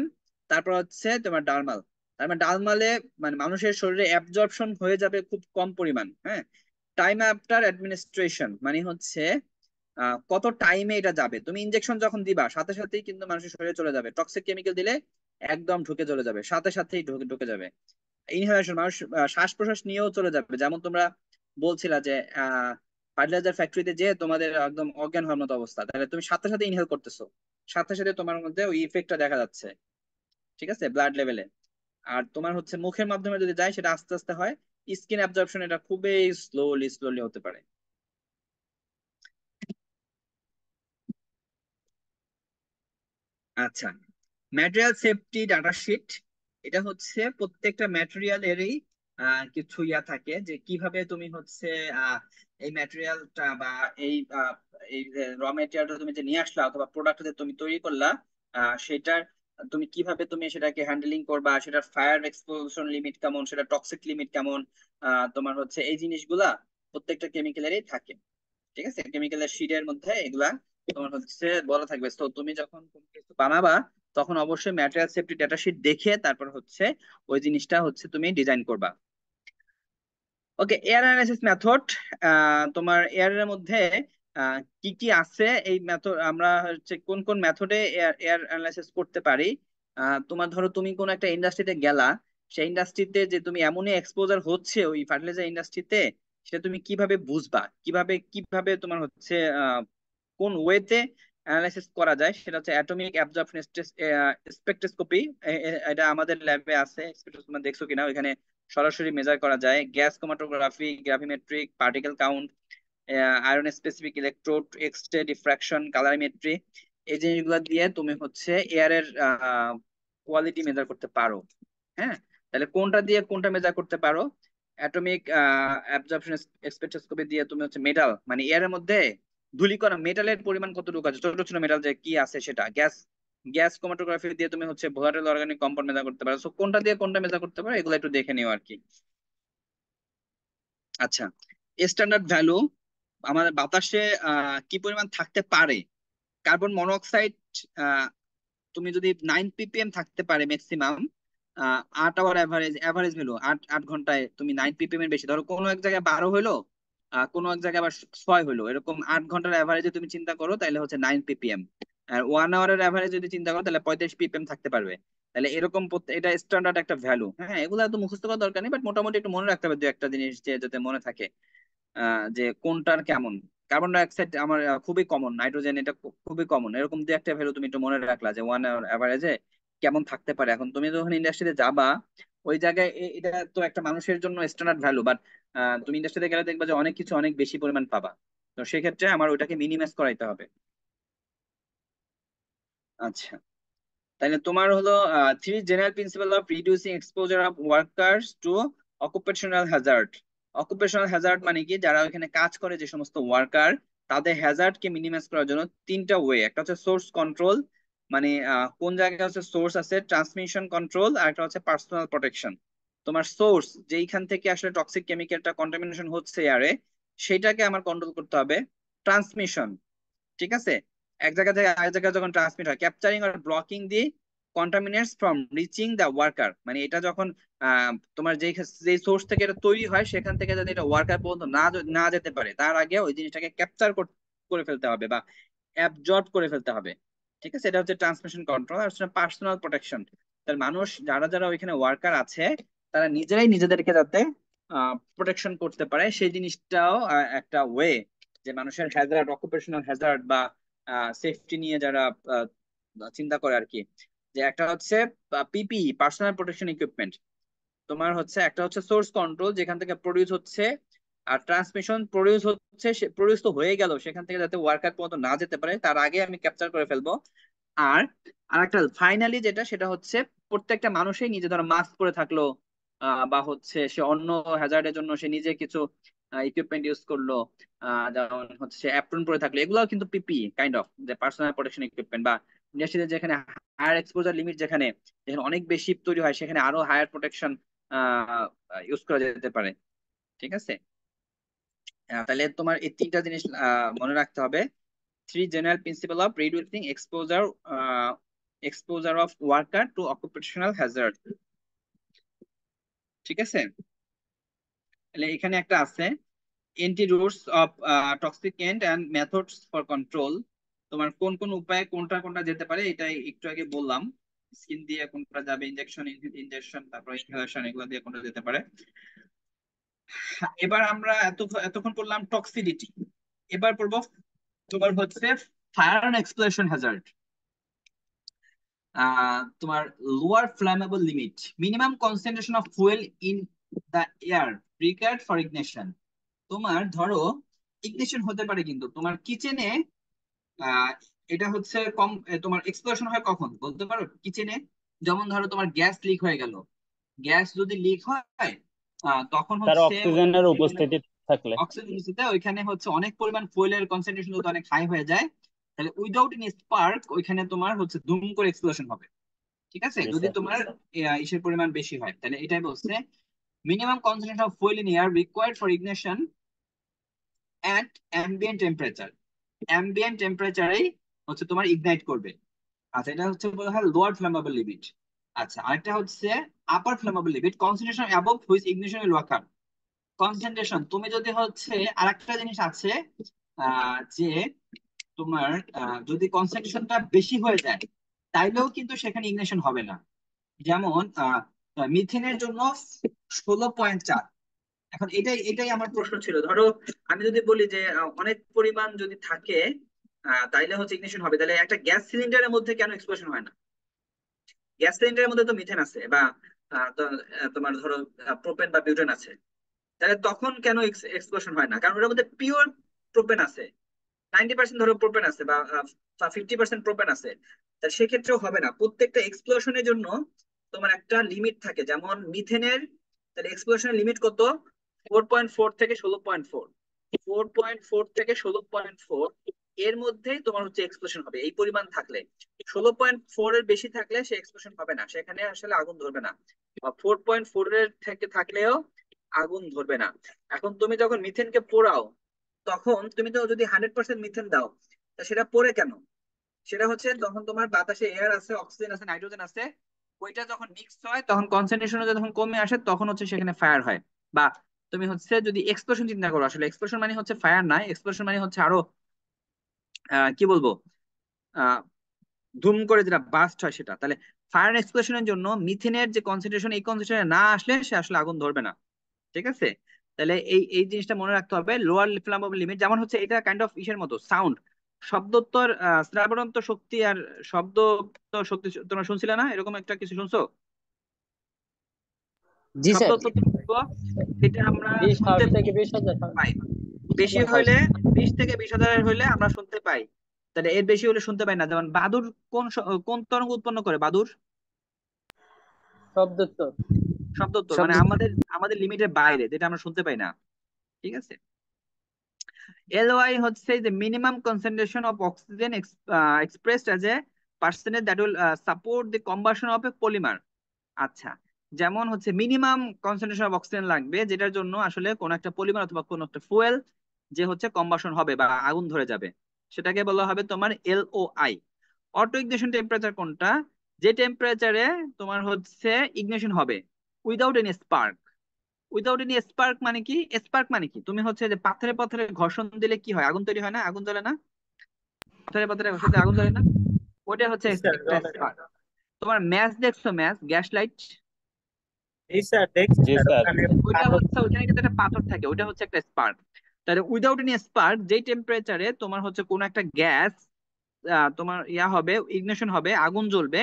তারপর হচ্ছে তোমার ডার্মাল। তার মানে ডার্মালে মানে মানুষের শরীরে অ্যাবজর্পশন হয়ে যাবে খুব কম পরিমাণ। হ্যাঁ, টাইম আফটার অ্যাডমিনিস্ট্রেশন মানে হচ্ছে কত টাইমে এটা যাবে। তুমি ইনজেকশন যখন দিবা সাথে সাথেই কিন্তু মানুষের শরীরে চলে যাবে, টক্সিক কেমিক্যাল দিলে একদম ঢুকে চলে যাবে, সাথে সাথেই ঢুকে ঢুকে যাবে। ইনহেলেশন মানুষ শ্বাস প্রশ্বাস নিয়েও চলে যাবে, যেমন তোমরা বলছিলা যে ফার্টিলাইজার ফ্যাক্টরিতে যে তোমাদের একদম অজ্ঞান হওয়ার মতো অবস্থা, তাহলে তুমি সাথে সাথে ইনহেল করতেছো, সাথে সাথে তোমার মধ্যে ওই ইফেক্টটা দেখা যাচ্ছে। ঠিক আছে, ব্লাড লেভেলে। আর তোমার হচ্ছে মুখের মাধ্যমে যদি যায় সেটা আস্তে আস্তে হয়। স্কিন অ্যাবজর্পশন এটা খুবই স্লোলি স্লোলি হতে পারে। আচ্ছা, ম্যাটেরিয়াল সেফটি ডাটা শিট, এটা হচ্ছে প্রত্যেকটা ম্যাটেরিয়ালেরই কিছু ইয়া থাকে, যে কিভাবে তুমি হচ্ছে আহ, এই ম্যাটেরিয়ালটা বা এই এই র ম্যাটেরিয়ালটা তুমি যে নিয়ে আসলা অথবা প্রোডাক্ট যে তুমি তৈরি করলা, সেটার তুমি কিভাবে তুমি সেটাকে হ্যান্ডেলিং করবা, সেটার ফায়ার এক্সপোজিশন লিমিট কেমন, সেটা টক্সিক লিমিট কেমন, তোমার হচ্ছে এই জিনিসগুলা প্রত্যেকটা কেমিক্যালেরই থাকে। ঠিক আছে, কেমিক্যালের শিটের মধ্যে এগুলা তোমার হচ্ছে বলা থাকবে। তো তুমি যখন কোনো কিছু বানাবা তখন অবশ্যই ম্যাটেরিয়াল সেফটি ডেটা শিট দেখে তারপর হচ্ছে ওই জিনিসটা হচ্ছে তুমি ডিজাইন করবা। ওকে, এয়ার অ্যানালাইসিস মেথড, তোমার এয়ার এর মধ্যে কি কি আছে, এই মেথড আমরা হচ্ছে কোন কোন মেথডে এয়ার এয়ার অ্যানালাইসিস করতে পারি। তোমার ধরো তুমি কোন একটা ইন্ডাস্ট্রিতে গেলা, সেই ইন্ডাস্ট্রিতে যে তুমি এমনই এক্সপোজার হচ্ছে ওই ফার্টিলাইজার ইন্ডাস্ট্রিতে, সেটা তুমি কিভাবে বুঝবা, কিভাবে কিভাবে তোমার হচ্ছে কোন ওয়েতে অ্যানালাইসিস করা যায়, সেটা হচ্ছে অ্যাটমিক অ্যাবজর্পশন স্পেকট্রোস্কোপি। এটা আমাদের ল্যাবে আছে, তোমরা দেখছো কিনা, ওইখানে সরাসরি মেজার করা যায়। Gas chromatography, gravimetric, particle count, iron specific electrode, X ray diffraction, colorimetry, এই জিনিসগুলো দিয়ে তুমি হচ্ছে এয়ারের কোয়ালিটি মেজার করতে পারো। হ্যাঁ, তাহলে কোনটা দিয়ে কোনটা মেজার করতে পারো? অ্যাটমিক অ্যাবজর্পশন স্পেকট্রোস্কোপি দিয়ে তুমি হচ্ছে মেটাল, মানে এর মধ্যে ধূলিকণা মেটালের পরিমাণ কতটুকু আছে, ছোট ছোট মেটাল যে কি আছে সেটা। গ্যাস গ্যাস ক্রোমাটোগ্রাফি দিয়ে তুমি হচ্ছে ভোলাটাইল অর্গানিক কম্পাউন্ড মেজার করতে পারো। সো কোনটা দিয়ে কোনটা মেজার করতে পারো এগুলো একটু দেখে নিও আর কি। আচ্ছা, স্ট্যান্ডার্ড ভ্যালু আমাদের বাতাসে কি পরিমাণ থাকতে পারে। কার্বন মনোঅক্সাইড তুমি যদি 9 ppm থাকতে পারে maximum, 8 hour average average value 8 ঘন্টায় তুমি 9 ppm এর বেশি, ধরো কোনো এক জায়গায় 12 হইলো, কোনো এক জায়গায় আবার 6 হইলো, এরকম 8 ঘন্টার অ্যাভারেজে তুমি চিন্তা করো তাহলে হচ্ছে 9 ppm। আর 1 আওয়ারের অ্যাভারেজ যদি চিন্তা করো তাহলে 35 ppm থাকতে পারবে। তাহলে এরকম এটা স্ট্যান্ডার্ড একটা ভ্যালু। হ্যাঁ, এগুলো তো মুখস্থ করার দরকার নেই, বাট মোটামুটি একটু মনে রাখতে হবে দু একটা জিনিস, যে যাতে মনে থাকে যে কোনটার কেমন। কার্বন ডাই অক্সাইড আমার খুবই কমন, নাইট্রোজেন এটা খুবই কমন, এরকম দু একটা ভ্যালু তুমি একটু মনে রাখলা যে 1 আওয়ার এভারেজে কেমন থাকতে পারে। এখন তুমি যখন ইন্ডাস্ট্রিতে যাবা ওই জায়গায় এটা তো একটা মানুষের জন্য স্ট্যান্ডার্ড ভ্যালু, বাট তুমি ইন্ডাস্ট্রিতে গেলে দেখবা যে অনেক কিছু অনেক বেশি পরিমাণ পাবা। তো সেক্ষেত্রে আমার ওইটাকে মিনিমাইজ করাইতে হবে। আচ্ছা, তাহলে তোমার হলো 3 general principle of reducing exposure of workers to occupational Hazard. Occupational Hazard মানে কি, যারা ওখানে কাজ করে যে সমস্ত ওয়ার্কার, তাদের হ্যাজার্ড কে মিনিমাইজ করার জন্য তিনটা ওয়ে। একটা হচ্ছে সোর্স কন্ট্রোল, মানে কোন জায়গায় হচ্ছে সোর্স আছে, ট্রান্সমিশন কন্ট্রোল, আর একটা হচ্ছে পার্সোনাল প্রোটেকশন। তোমার সোর্স যেইখান থেকে আসলে টক্সিক কেমিক্যালটা কন্টামিনেশন হচ্ছে এয়ারে, সেটাকে আমার কন্ট্রোল করতে হবে। ট্রান্সমিশন, ঠিক আছে, এক জায়গা থেকে আরেক জায়গায় যখন ট্রান্সমিট হয়, ক্যাপচারিং আর blocking the contaminants from reaching the worker, মানে এটা যখন তোমার যেই সোর্স থেকে এটা তৈরি হয় সেখান থেকে যাতে এটা ওয়ার্কার পর্যন্ত না যেতে পারে, তার আগে ওই জিনিসটাকে ক্যাপচার করে ফেলতে হবে বা অ্যাবজর্ব করে ফেলতে হবে। ঠিক আছে, এটা হচ্ছে ট্রান্সমিশন কন্ট্রোল। আর হচ্ছে পার্সোনাল প্রোটেকশন, তার মানুষ যারা যারা ওইখানে ওয়ার্কার আছে তারা নিজেরাই নিজেদেরকে যাতে প্রোটেকশন করতে পারে, সেই জিনিসটাও একটা ওয়ে, যে মানুষের হ্যাজার্ড, অকুপেশনাল হ্যাজার্ড বা সেফটি নিয়ে যারা আহ, চিন্তা করে আর কি। যে একটা হচ্ছে পিপি, পার্সোনাল প্রোটেকশন ইকুইপমেন্ট। তোমার হচ্ছে একটা হচ্ছে সোর্স কন্ট্রোল, যেখান থেকে প্রডিউস হচ্ছে, আর ট্রান্সমিশন, প্রডিউস হচ্ছে, প্রডিউস তো হয়ে গেল, সেখান থেকে যাতে ওয়ার্কার পর্যন্ত না যেতে পারে তার আগে আমি ক্যাপচার করে ফেলবো। আর আরেকটা ফাইনালি যেটা, সেটা হচ্ছে প্রত্যেকটা মানুষই নিজে ধরো মাস্ক পরে থাকলো, বা হচ্ছে সে অন্য হ্যাজার্ডের জন্য সে নিজে কিছু ইকুইপমেন্ট ইউজ করলো, যেমন হচ্ছে সে অ্যাপ্রন পরে থাকলো, এগুলো কিন্তু পিপি কাইন্ড অফ যে পার্সোনাল প্রোটেকশন ইকুইপমেন্ট। বা ইন্ডাস্ট্রিতে যেখানে হায়ার এক্সপোজার লিমিট, যেখানে যেখানে অনেক বেশি তৈরি হয়, সেখানে আরো হায়ার প্রোটেকশন ইউজ করা যেতে পারে। ঠিক আছে, তাহলে তোমার এই তিনটা জিনিস মনে রাখতে হবে। 3 general principle of reducing exposure of worker to occupational hazard. ঠিক আছে, তাহলে এখানে একটা আছে entry routes of toxicant and methods for control. তোমার কোন কোন উপায়ে কোনটা কোনটা যেতে পারে এটাই একটু আগে বললাম। স্কিন দিয়ে কোনটা যাবে, ইনজেকশন, তারপর ইনহেলেশন, এগুলো দিয়ে কোনটা যেতে পারে। এবার আমরা এতক্ষণ পড়লাম টক্সিডিটি, এবার পড়বো তোমার হচ্ছে ফায়ার অ্যান্ড এক্সপ্লোশন হ্যাজার্ড। তোমার lower flammable limit, minimum concentration of fuel in the air required for ignition. তোমার ধরো ইগনিশন হতে পারে, কিন্তু তোমার কিচেনে এটা হচ্ছে কম, তোমার এক্সপ্লোশন হয় কখন বলতে পারো কিচেনে? যেমন ধরো তোমার গ্যাস লিক হয়ে গেল, গ্যাস যদি লিক হয় তখন তার হচ্ছে অক্সিজেনের সেখানে উপস্থিতি থাকলে। অক্সিজেন, ওইখানে হচ্ছে অনেক পরিমাণ ফুয়েলের কনসেন্ট্রেশন যদি অনেক হাই হয়ে যায়, তাহলে উইদাউট এনি স্পার্ক ওইখানে তোমার হচ্ছে দুম করে এক্সপ্লোশন হবে। ঠিক আছে, জি যদি স্যার। তোমার ইসের পরিমাণ বেশি হয়, তাহলে এটাই বলছে minimum concentration of fuel in air required for ignition at ambient temperature. Ambient টেম্পারেচারেই হচ্ছে তোমার ইগনাইট করবে। আচ্ছা, এটা হচ্ছে বলা হয় লোয়ার ফ্লেমেবল লিমিট। আচ্ছা, আরেকটা হচ্ছে upper flammable limit, concentration above which ignition will occur. Concentration তুমি যদি হচ্ছে, আরেকটা জিনিস আছে যে তোমার যদি কনসেন্ট্রেশনটা বেশি হয়ে যায় তাইলেও কিন্তু সেখানে ইগনিশন হবে না। যেমন মিথেনের জন্য 16.4। এখন এটাই এটাই আমার প্রশ্ন ছিল, ধরো আমি যদি বলি যে অনেক পরিমাণ যদি থাকে তাইলে হচ্ছে ইগনিশন হবে, তাহলে একটা গ্যাস সিলিন্ডারের মধ্যে কেন এক্সপ্লোশন হয় না? গ্যাস সিলিন্ডারের মধ্যে তো মিথেন আছে, বা তোমার ধরো প্রোপেন বা বিউটেন আছে, তাহলে তখন কেন এক্সপ্লোশন হয় না? কারণ ওটার মধ্যে পিওর প্রোপেন আছে, 90% ধরো প্রোপেন আছে, বা 50% প্রোপেন আছে, তা সেক্ষেত্রেও হবে না। প্রত্যেকটা এক্সপ্লোশনের জন্য তোমার একটা লিমিট থাকে, যেমন মিথেনের, তাহলে এক্সপ্লোশনের লিমিট কত? 4.4 থেকে 16.4, 4.4 থেকে 16.4 এর মধ্যেই তোমার হচ্ছে এক্সপ্লোশন হবে। এই পরিমাণ থাকলে, 16.4 এর বেশি থাকলে সে এক্সপ্লোশন হবে না, সেখানে আসলে আগুন ধরবে না। 4.4 এর থেকে থাকলেও আগুন ধরবে না। এখন তুমি যখন মিথেনকে পোড়াও, তখন তুমি তো যদি 100% মিথেন দাও, তা সেটা পড়ে কেন? সেটা হচ্ছে তখন তোমার বাতাসে এয়ার আছে, অক্সিজেন আছে, নাইট্রোজেন আছে, ওইটা যখন মিক্স হয় তখন কনসেন্ট্রেশন যখন কমে আসে তখন হচ্ছে সেখানে ফায়ার হয়। বা তুমি হচ্ছে যদি এক্সপ্লোশন চিন্তা করো, আসলে এক্সপ্লোশন মানে হচ্ছে ফায়ার নয়, এক্সপ্লোশন মানে হচ্ছে আরো কি বলবো, আহ ধুম করে যেটা বাস্ট হয় সেটা। তাহলে ফায়ার এক্সপ্লোশনের জন্য মিথেনের যে কনসেন্ট্রেশন, এই কনসেন্ট্রেশনে না আসলে সে আসলে আগুন ধরবে না। ঠিক আছে? তাহলে এই এই জিনিসটা মনে রাখতে হবে। লোয়ার ফ্লামেবল লিমিট যেমন হচ্ছে এটা কাইন্ড অফ ইসের মতো, সাউন্ড, শব্দোত্তর শ্রাবণান্ত শক্তি আর শব্দ তো শক্তি, তোমরা শুনছিলে না এরকম একটা কিছু শুনছো? জি স্যার। শব্দোত্তর এটা আমরা 20,000 শুনতে থেকে 20,000 পাই। 20,000 বেশি হয়। হইলে 20 থেকে 20 হাজার হইলে আমরা শুনতে পাই। তাহলে এর বেশি হলে শুনতে পাই না। যেমন বাদুর কোন তরঙ্গ উৎপন্ন করে বাদুর? শব্দ তো। শব্দোত্তর, মানে শব্দ। আমাদের আমাদের লিমিটের বাইরে, যেটা আমরা শুনতে পাই না। ঠিক আছে? LOI হচ্ছে the minimum concentration of oxygen expressed as a percentage that will support the combustion of a polymer. আচ্ছা, যেমন হচ্ছে মিনিমাম কনসেন্ট্রেশন অফ অক্সিজেন লাগবে যেটার জন্য আসলে কোন একটা পলিমার অথবা কোন একটা ফুয়েল যে হচ্ছে কম্বাসন হবে বা আগুন ধরে যাবে, সেটাকে বলা হবে তোমার LOI। অটো ইগনিশন টেম্পারেচার কোনটা? যে টেম্পারেচারে তোমার হচ্ছে ইগনিশন হবে without any spark. Without any spark মানে কি? স্পার্ক মানে কি, তুমি হচ্ছে যে পাথরে পাথরে ঘর্ষণ দিলে কি হয়? আগুন তৈরি হয় না? আগুন জ্বলে না? পাথরে পাথরে ঘর্ষণ দিলে আগুন জ্বলে না? ওটা হচ্ছে জি স্যার, একটা স্পার্ক। তোমার ম্যাচ দেখছো? ম্যাচ, গ্যাস লাইট, জি স্যার দেখছি জি স্যার, স্যার। ওখানে ওইটা পাথর। হচ্ছে, ওইখানে কিন্তু একটা পাথর থাকে, ওইটা হচ্ছে একটা স্পার্ক। তাহলে উইদাউট এনি স্পার্ক, যেই টেম্পারেচারে তোমার হচ্ছে কোন একটা গ্যাস তোমার ইয়া হবে, ইগনিশন হবে, আগুন জ্বলবে,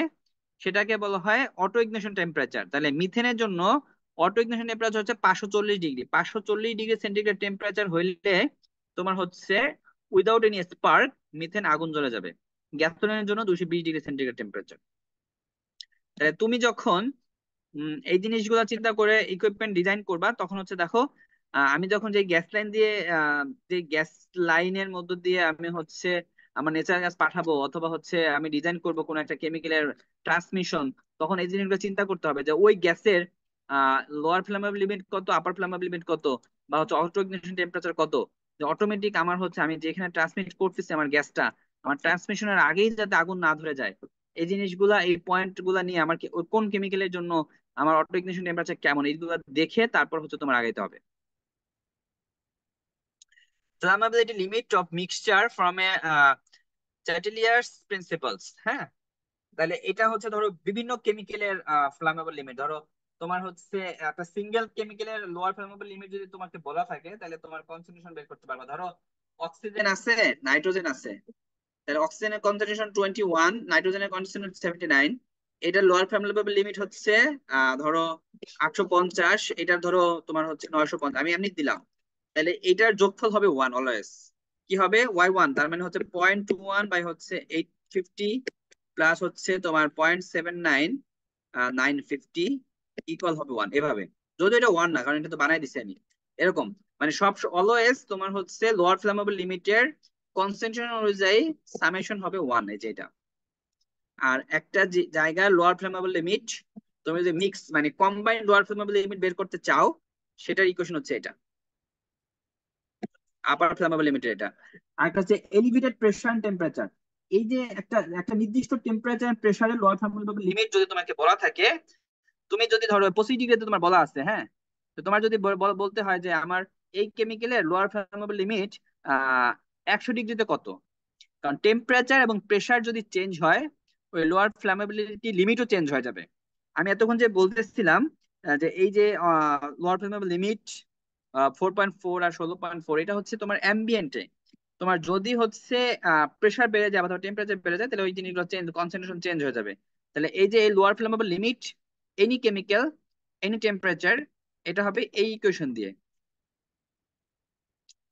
সেটাকে বলা হয় অটো ইগনিশন টেম্পারেচার। তাহলে মিথেনের জন্য অটো ইগনিশন টেম্পারেচার হচ্ছে 540 ডিগ্রি। 540 ডিগ্রি সেন্টিগ্রেড টেম্পারেচার হইলে তোমার হচ্ছে উইদাউট এনি স্পার্ক মিথেন আগুন জ্বলে যাবে। গ্যাসোলিনের জন্য 220 ডিগ্রি সেন্টিগ্রেড টেম্পারেচার। তাহলে তুমি যখন এই জিনিসগুলো চিন্তা করে ইকুইপমেন্ট ডিজাইন করবা, তখন হচ্ছে দেখো, আমি যখন যে গ্যাস লাইন দিয়ে যে গ্যাস লাইনের মধ্য দিয়ে আমি হচ্ছে আমার নেচার গ্যাস পাঠাবো, অথবা হচ্ছে আমি ডিজাইন করব কোন একটা কেমিক্যালের ট্রান্সমিশন, তখন এই জিনিসগুলো চিন্তা করতে হবে যে ওই গ্যাসের লোয়ার ফ্লেমেবল লিমিট কত, আপার ফ্লেমেবল লিমিট কত, বা হচ্ছে অটো ইগনিশন টেম্পারেচার কত, যে অটোমেটিক আমার হচ্ছে আমি যেখানে ট্রান্সমিট করতেছি আমার গ্যাসটা, আমার ট্রান্সমিশনের আগেই যাতে আগুন না ধরে যায়। এই জিনিসগুলা, এই পয়েন্ট গুলা নিয়ে আমার কোন কেমিক্যালের জন্য আমার অটো ইগনিশন টেম্পারেচার কেমন, এইগুলো দেখে তারপর হচ্ছে তোমার আগাইতে হবে। Flammability limit of mixture from a Chatelier's principles. হ্যাঁ, তাহলে এটা হচ্ছে ধরো বিভিন্ন কেমিক্যালের ফ্লামেবল লিমিট। ধরো তোমার হচ্ছে একটা সিঙ্গেল কেমিক্যালের লোয়ার ফ্লামেবল লিমিট যদি তোমাকে বলা থাকে, তাহলে তোমার কনসেন্ট্রেশন বের করতে পারবা। ধরো অক্সিজেন আছে, নাইট্রোজেন আছে, তাহলে অক্সিজেনের কনসেন্ট্রেশন 21, নাইট্রোজেনের কনসেন্ট্রেশন 79। এটার লোয়ার ফ্লামেবল লিমিট হচ্ছে ধরো 850, এটার ধরো তোমার হচ্ছে 950, আমি এমনি দিলাম। তাহলে এটার যোগফল হবে 1 অলওয়েজ। কি হবে? Y1, তার মানে হচ্ছে 0.21 বাই হচ্ছে 850 প্লাস হচ্ছে তোমার 0.79 950 ইকুয়াল হবে 1। এভাবে, যদি এটা 1 না, কারণ এটা তো বানাই দিছি আমি এরকম, মানে সব অলওয়েজ তোমার হচ্ছে লোয়ার ফ্লামেবল লিমিটের কনসেন্ট্রেশন অনুযায়ী সামেশন হবে 1, এই যেটা। আর একটা জায়গার লোয়ার ফ্লেমেবল লিমিট তুমি যদি মিক্স মানে কম্বাইন্ড লোয়ার ফ্লেমেবল লিমিট বের করতে চাও, সেটার ইকুয়েশন হচ্ছে এটা, আপার ফ্লেমেবল লিমিটের এটা। আর একটা হচ্ছে এলিভেটেড প্রেসার এন্ড টেম্পারেচার। এই যে একটা একটা নির্দিষ্ট টেম্পারেচার প্রেসারের লোয়ার ফ্লেমেবল লিমিট যদি তোমাকে বলা থাকে, তুমি যদি ধরো 25 ডিগ্রিতে তোমার বলা আছে, হ্যাঁ, তো তোমার যদি বলতে হয় যে আমার এই কেমিক্যালের লোয়ার ফ্লেমেবল লিমিট 100 ডিগ্রিতে কত, কারণ টেম্পারেচার এবং প্রেসার যদি চেঞ্জ হয়, ওই লোয়ার ফ্ল্যামেবিলিটি লিমিটও চেঞ্জ হয়ে যাবে। আমি এতক্ষণ যে বলতেছিলাম যে এই যে লোয়ার ফ্ল্যামেবল লিমিট 4.4 আর 16.4, এটা হচ্ছে তোমার অ্যাম্বিয়েন্টে। তোমার যদি হচ্ছে প্রেসার বেড়ে যায় অথবা টেম্পারেচার বেড়ে যায়, তাহলে ওই জিনিসগুলো চেঞ্জ, কনসেন্ট্রেশন চেঞ্জ হয়ে যাবে। তাহলে এই যে এই lower flammable limit, any chemical, any temperature, এটা হবে এই ইকুয়েশন দিয়ে।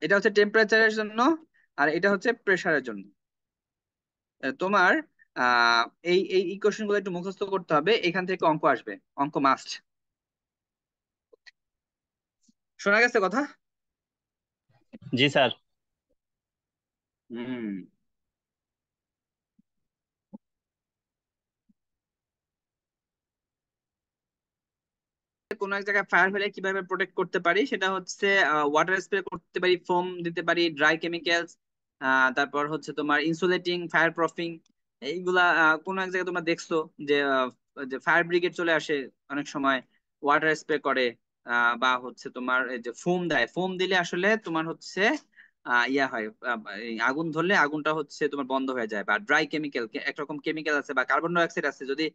এটা হচ্ছে টেম্পারেচারের জন্য, আর এটা হচ্ছে প্রেসারের জন্য। তোমার আহ এই এই ইকুয়েশন গুলো একটু মুখস্থ করতে হবে, এখান থেকে অঙ্ক আসবে, অঙ্ক মাস্ট। শোনা গেছে কথা? জি স্যার। হুম। কোন এক জায়গায় ফায়ার হলে কিভাবে প্রোটেক্ট করতে পারি সেটা হচ্ছে ওয়াটার স্প্রে করতে পারি, ফোম দিতে পারি, ড্রাই কেমিক্যালস, তারপর হচ্ছে তোমার ইনসুলেটিং, ফায়ার প্রফিং, এইগুলা কোন এক জায়গায় তোমরা দেখছো যে যে ফায়ার ব্রিগেড চলে আসে অনেক সময়, ওয়াটার স্প্রে করে, বা হচ্ছে তোমার এই যে ফোম দেয়, ফোম দিলে আসলে তোমার হচ্ছে ইয়া হয়, এই আগুন ধরলে আগুনটা হচ্ছে তোমার বন্ধ হয়ে যায়। বা ড্রাই কেমিক্যাল, একরকম কেমিক্যাল আছে বা কার্বন ডাই অক্সাইড আছে, যদি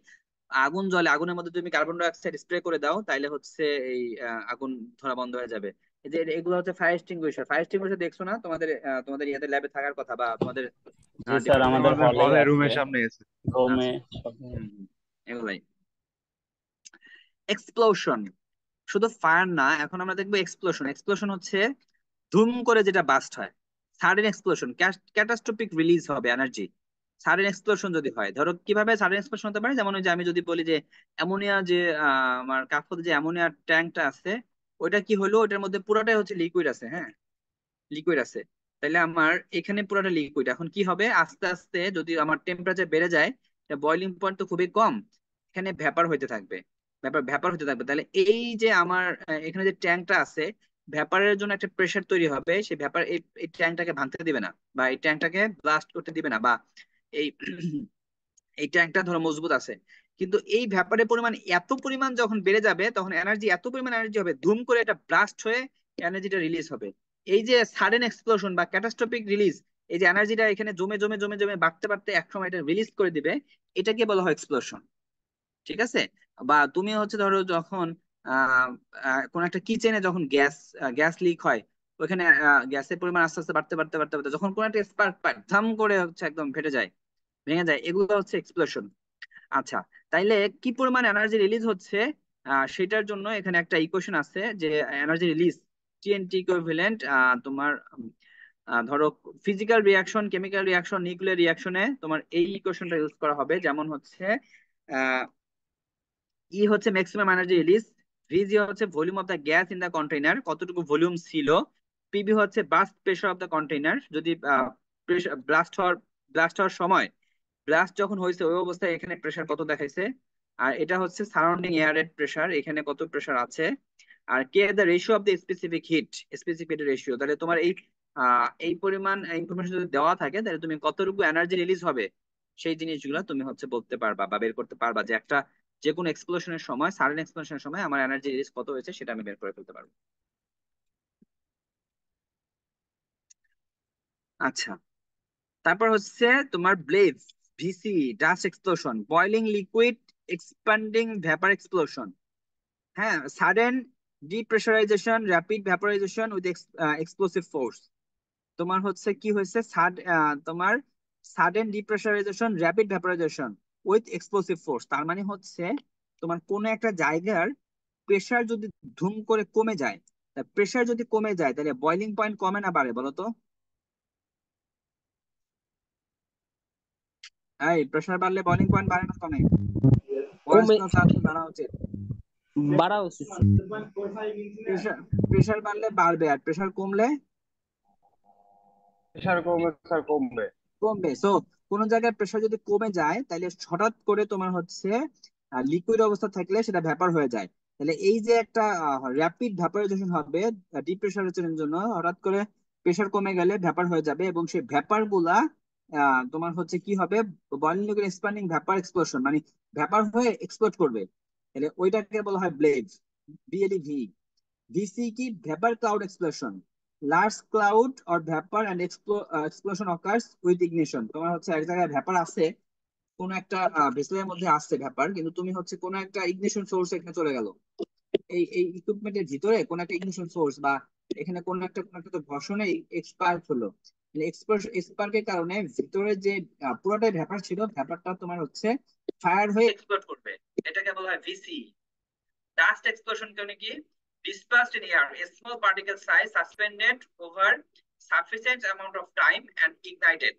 আগুন জ্বলে আগুনের মধ্যে তুমি কার্বন ডাই অক্সাইড স্প্রে করে দাও তাইলে হচ্ছে এই আগুন ধরা বন্ধ হয়ে যাবে। এই যে এগুলো হচ্ছে ফায়ার এক্সটিংগুইশার। ফায়ার এক্সটিংগুইশার দেখছো না তোমাদের তোমাদের ইয়াদের ল্যাবে থাকার কথা বা তোমাদের জি স্যার, ডিপার্টমেন্টে আমাদের থাকার আমাদের কথা। হলেই হলে আছে, রুমের সামনে আছে। রুমে আচ্ছা। সব। এগুলাই। এক্সপ্লোশন, শুধু ফায়ার না, এখন আমরা দেখবো এক্সপ্লোশন। এক্সপ্লোশন হচ্ছে ধুম করে যেটা বাস্ট হয়, সাডেন এক্সপ্লোশন, ক্যাটাস্ট্রফিক রিলিজ হবে এনার্জি সাডেন এক্সপ্লোশন যদি হয়। ধরো কিভাবে সাডেন এক্সপ্লোশন হতে পারে, যেমন ওই যে আমি যদি বলি যে অ্যামোনিয়া যে আমার কাফতে যে অ্যামোনিয়ার ট্যাঙ্কটা আছে, ওইটা কি হলো, ওইটার মধ্যে পুরোটাই হচ্ছে লিকুইড আছে, হ্যাঁ লিকুইড আছে। তাহলে আমার এখানে পুরোটা লিকুইড, এখন কি হবে, আস্তে আস্তে যদি আমার টেম্পারেচার বেড়ে যায়, বয়লিং পয়েন্ট তো খুবই কম, এখানে ভ্যাপার হইতে থাকবে, ভ্যাপার ভ্যাপার হতে থাকবে। তাহলে এই যে আমার এখানে যে ট্যাঙ্কটা আছে, ভ্যাপারের জন্য একটা প্রেসার তৈরি হবে, সেই ভ্যাপার এই ট্যাঙ্কটাকে ভাঙতে দিবে না, বা এই ট্যাঙ্কটাকে ব্লাস্ট করতে দিবে না, বা এই এই ট্যাঙ্কটা ধরো মজবুত আছে। কিন্তু এই ভ্যাপারের পরিমাণ এত পরিমাণ যখন বেড়ে যাবে, তখন এনার্জি এত পরিমাণ এনার্জি হবে, ধুম করে এটা ব্লাস্ট হয়ে এনার্জিটা রিলিজ হবে। এই যে সাডেন এক্সপ্লোশন বা ক্যাটাস্ট্রফিক রিলিজ, এই যে এনার্জিটা এখানে জমে জমে জমে জমে বাড়তে বাড়তে একসময় এটা রিলিজ করে দিবে, এটাকে বলা হয় এক্সপ্লোশন। ঠিক আছে? বা তুমি হচ্ছে ধরো যখন আহ কোন একটা কিচেনে যখন গ্যাস গ্যাস লিক হয়, ওখানে গ্যাসের পরিমাণ আস্তে আস্তে বাড়তে বাড়তে বাড়তে বাড়তে যখন কোন একটা স্পার্ক পায়, ধাম করে হচ্ছে একদম ফেটে যায়, ভেঙে যায়, এগুলো হচ্ছে এক্সপ্লোশন। আচ্ছা, তাইলে কি পরিমাণ এনার্জি রিলিজ হচ্ছে সেটার জন্য এখানে একটা ইকুয়েশন আছে যে এনার্জি রিলিজ টিএনটি ইকুইভ্যালেন্ট তোমার ধরো physical reaction, chemical reaction, nuclear রিয়াকশনে তোমার এই ইকুয়েশনটা ইউজ করা হবে। যেমন হচ্ছে ই হচ্ছে ম্যাক্সিমাম এনার্জি রিলিজ, ভিজি হচ্ছে volume of the gas in the container, কতটুকু ভলিউম ছিল, পিবি হচ্ছে burst pressure of the container, যদি ব্লাস্ট হওয়ার সময়, ব্লাস্ট যখন হয়েছে ওই অবস্থায় এখানে প্রেশার কত দেখাইছে, আর এটা হচ্ছে সারাউন্ডিং এয়ারের প্রেশার, এখানে কত প্রেশার আছে, আর k the ratio of the specific heat, specific ratio. তাহলে তোমার এই পরিমাণ ইনফরমেশন যদি দেওয়া থাকে, তাহলে তুমি কতটুকু এনার্জি রিলিজ হবে সেই জিনিসগুলো তুমি হচ্ছে বলতে পারবা বা বের করতে পারবা, যে একটা যে কোনো এক্সপ্লোশনের সময়, সাডেন এক্সপ্লোশনের সময় আমার এনার্জি রিলিজ কত হয়েছে সেটা আমি বের করে ফেলতে পারবো। আচ্ছা, তারপর হচ্ছে তোমার blaze, VC, dust explosion, boiling liquid, expanding vapour explosion, হ্যাঁ, sudden depressurisation, rapid vaporisation with explosive force. তোমার হচ্ছে কি হয়েছে, তোমার sudden depressurisation, rapid vaporisation with explosive force. তার মানে হচ্ছে তোমার কোন একটা জায়গার প্রেসার যদি ধুম করে কমে যায়, প্রেসার যদি কমে যায় তাহলে বয়লিং পয়েন্ট কমে না বাড়ে বলো তো? এই প্রেসার বাড়লে বয়লিং পয়েন্ট বাড়ে না কমে? বয়স কমে তো তাহলে বাড়া উচিত। বাড়া উচিত। প্রেসার প্রেসার বাড়লে বাড়বে, আর প্রেসার কমলে প্রেশার কমবে স্যার, কমবে। কমবে। সো কোন জায়গায় প্রেসার যদি কমে যায়, তাহলে হঠাৎ করে তোমার হচ্ছে লিকুইড অবস্থা থাকলে সেটা ভ্যাপার হয়ে যায়। তাহলে এই যে একটা র্যাপিড ভ্যাপারাইজেশন হবে ডিপ্রেসারাইজেশনের জন্য, হঠাৎ করে প্রেসার কমে গেলে ভ্যাপার হয়ে যাবে, এবং সেই ভ্যাপার গুলা তোমার হচ্ছে কি হবে, boiling liquid expanding vapour explosion, মানে ভ্যাপার হয়ে এক্সপ্লোড করবে। তাহলে ওইটাকে বলা হয় ব্লেজ, বিএলইভি। ভিসি কি, vapour cloud explosion, large cloud or vapour and explosion occurs with ignition. তোমার হচ্ছে এক জায়গায় ভেপার আছে, কোন একটা ভেসেলের মধ্যে আসছে ভেপার, কিন্তু তুমি হচ্ছে কোন একটা ইগনিশন সোর্স এখানে চলে গেল, এই এই ইকুইপমেন্টের ভিতরে কোন একটা ইগনিশন সোর্স, বা এখানে কোন একটা তো ঘর্ষণে এক্সপার্ক হলো, এক্সপার্কের কারণে ভিতরে যে পুরোটাই ভেপার ছিল, ভেপারটা তোমার হচ্ছে ফায়ার হয়ে এক্সপ্লোড করবে, এটাকে বলা হয় ভিসি। Dust explosion মানে কি, dispersed in air, a small particle size suspended over sufficient amount of time and ignited.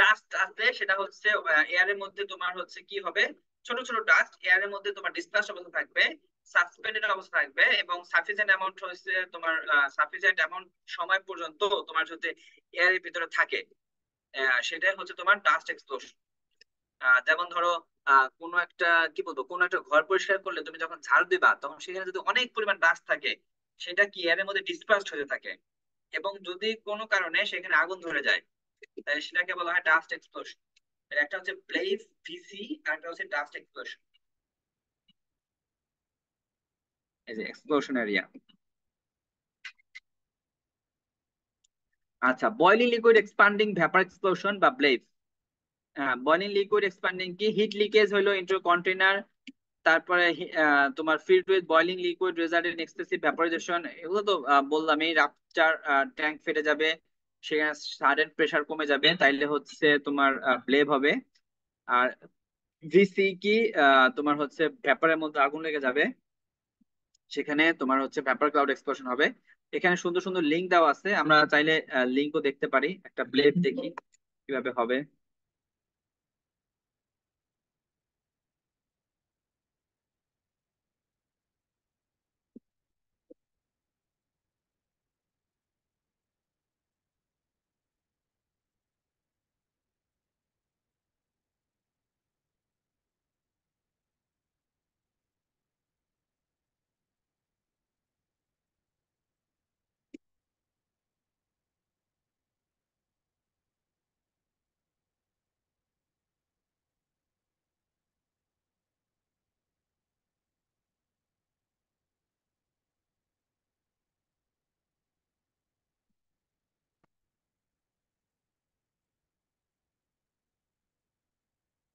Dust আছে সেটা হচ্ছে এয়ারের মধ্যে তোমার হচ্ছে কি হবে, ছোট ছোট ডাস্ট এয়ারের মধ্যে তোমার ডিসপ্লাস অবস্থা থাকবে, সাসপেন্ডেড অবস্থা থাকবে, এবং সাফিসিয়েন্ট অ্যামাউন্ট হচ্ছে তোমার সাফিসিয়েন্ট অ্যামাউন্ট সময় পর্যন্ত তোমার হচ্ছে এয়ারের ভিতরে থাকে, সেটাই হচ্ছে তোমার ডাস্ট এক্সপ্লোশন। যেমন ধরো কোনো একটা কি বলবো, কোনো একটা ঘর পরিষ্কার করলে তুমি যখন ঝাড়ু দিবা তখন সেখানে যদি অনেক পরিমাণ ডাস্ট থাকে, সেটা কি এয়ারের মধ্যে ডিসপার্সড হতে থাকে, এবং যদি কোনো কারণে সেখানে আগুন ধরে যায়, তাই সেটাকে বলা হয় ডাস্ট এক্সপ্লোশন। একটা হচ্ছে ব্লেজ ভিসি, আর একটা হচ্ছে ডাস্ট এক্সপ্লোশন। এই যে এক্সপ্লোশন এরিয়া। আচ্ছা, boiling liquid expanding vapour explosion বা ব্লেজ। বয়লিং লিকুইড এক্সপান্ডিং কি, হিট লিকেজ হলো ইনটু কন্টেনার, তারপরে তোমার filled with boiling liquid result in excessive vaporisation, এগুলো তো বললাম, এই রাপচার, ট্যাঙ্ক ফেটে যাবে, সেখানে সাডেন প্রেসার কমে যাবে, তাইলে হচ্ছে তোমার ব্লেভ হবে। আর ভিসি কি, তোমার হচ্ছে ভ্যাপারের মধ্যে আগুন লেগে যাবে, সেখানে তোমার হচ্ছে ভ্যাপার ক্লাউড এক্সপ্লোশন হবে। এখানে সুন্দর সুন্দর লিঙ্ক দেওয়া আছে, আমরা চাইলে লিঙ্কও দেখতে পারি। একটা ব্লেড দেখি কিভাবে হবে।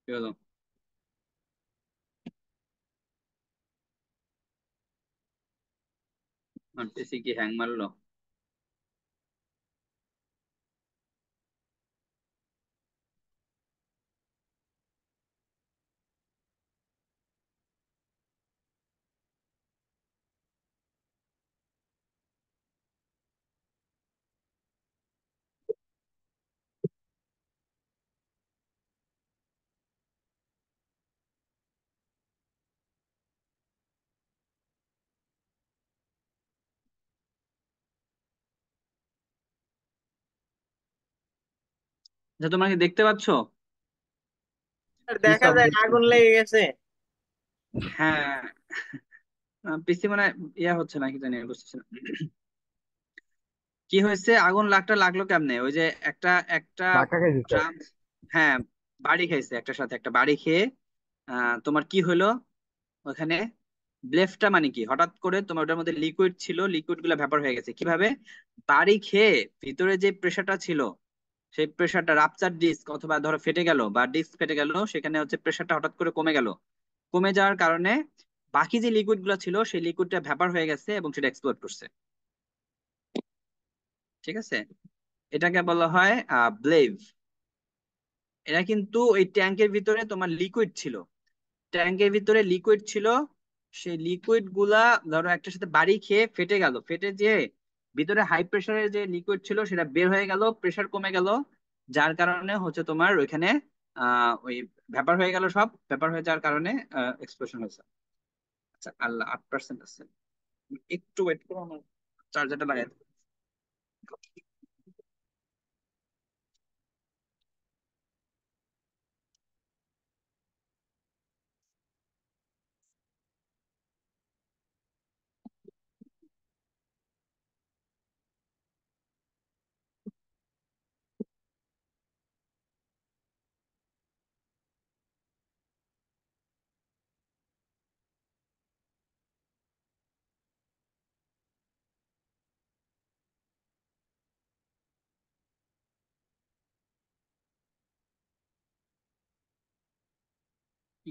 কি হলো? আমার পিসি কি হ্যাং মারলো? আচ্ছা, তোমরা কি দেখতে পাচ্ছো? স্যার জি দেখা স্যার যায় দেখছি। আগুন লেগে গেছে। হ্যাঁ, পিসি মানে ইয়া হচ্ছে না, কি জানি বুঝতেছি না। কি হয়েছে, আগুন লাগলো কেমনে? ওই যে একটা একটা ধাক্কা খাইছি স্যার। ড্রাম, হ্যাঁ, বাড়ি খাইছে একটার সাথে একটা, বাড়ি খেয়ে তোমার কি হলো ওখানে, ব্লেফটা মানে কি, হঠাৎ করে তোমার ওটার মধ্যে লিকুইড ছিল, লিকুইড গুলো ভ্যাপার হয়ে গেছে কিভাবে, বাড়ি খেয়ে ভিতরে যে প্রেসারটা ছিল, সেই প্রেসারটা রাপচার ডিস্ক অথবা ধরো ফেটে গেল বা ডিস্ক ফেটে গেল, সেখানে হচ্ছে প্রেসারটা হঠাৎ করে কমে গেল, কমে যাওয়ার কারণে বাকি যে লিকুইড গুলো ছিল সেই লিকুইডটা ভ্যাপার হয়ে গেছে এবং সেটা এক্সপ্লোড করছে। ঠিক আছে, এটাকে বলা হয় ব্লেভ। এটা কিন্তু ওই ট্যাঙ্কের ভিতরে তোমার লিকুইড ছিল, ট্যাঙ্কের ভিতরে লিকুইড ছিল, সেই লিকুইড গুলা ধরো একটার সাথে বাড়ি খেয়ে ফেটে গেল, ফেটে যে ভিতরে হাই প্রেসারের যে লিকুইড ছিল সেটা বের হয়ে গেল, প্রেসার কমে গেল, যার কারণে হচ্ছে তোমার ওইখানে ওই ভ্যাপার হয়ে গেল, সব ভ্যাপার হয়ে যাওয়ার কারণে এক্সপ্লোশন হয়েছে। আচ্ছা, আল্লাহ 8% আছে, একটু ওয়েট করো, আমার চার্জারটা লাগাই দিই।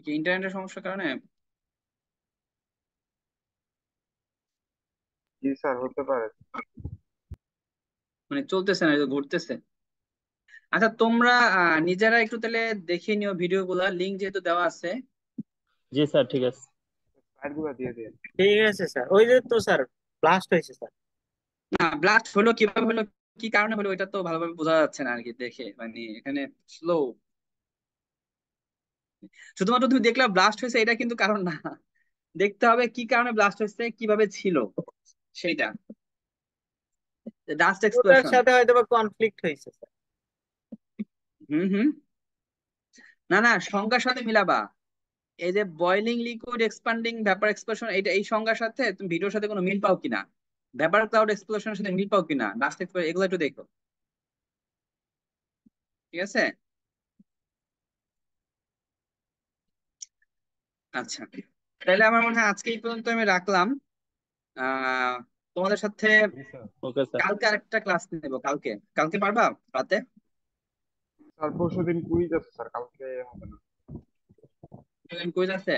কি ইন্টারনেটের সমস্যার কারণে? জি স্যার হতে পারে। মানে চলতেছে না, এই যে ঘুরতেছে। আচ্ছা, তোমরা নিজেরা একটু তাহলে দেখে নিও ভিডিও গুলা, লিঙ্ক যেহেতু দেওয়া আছে। জি স্যার, ঠিক আছে। স্লাইড গুলো দিয়ে দিন। ঠিক আছে স্যার, ওই যে তো স্যার ব্লাস্ট হয়েছে স্যার। না, ব্লাস্ট হলো কিভাবে হলো কি কারণে হলো এটা তো ভালোভাবে বোঝা যাচ্ছে না আর কি দেখে, মানে এখানে স্লো। শুধুমাত্র তুমি দেখলে ব্লাস্ট হয়েছে এটা কিন্তু কারণ না, দেখতে হবে কি কারণে ব্লাস্ট হয়েছে, কিভাবে ছিল সেইটা। ডাস্ট ওটার এক্সপ্লোশন। সাথে হয়তো বা কনফ্লিক্ট হয়েছে স্যার। হুম হুম। না না, সংজ্ঞার সাথে মিলাবা। এই যে boiling liquid expanding vapour explosion, এটা এই সংজ্ঞার সাথে তুমি ভিডিওর সাথে কোনো মিল পাও কিনা, ভ্যাপার ক্লাউড এক্সপ্লোশনের সাথে মিল পাও কিনা, ডাস্ট এক্সপ্লোশন, এগুলো একটু দেখো। ঠিক আছে। আচ্ছা, তাহলে আমার মনে হয় আজকে এই পর্যন্ত আমি রাখলাম। আহ তোমাদের সাথে জি স্যার। Okay sir. কালকে আরেকটা ক্লাস নেবো। কালকে, কালকে পারবা রাতে? স্যার পরশু দিন কুইজ আছে স্যার, কালকে হবে না। কুইজ আছে?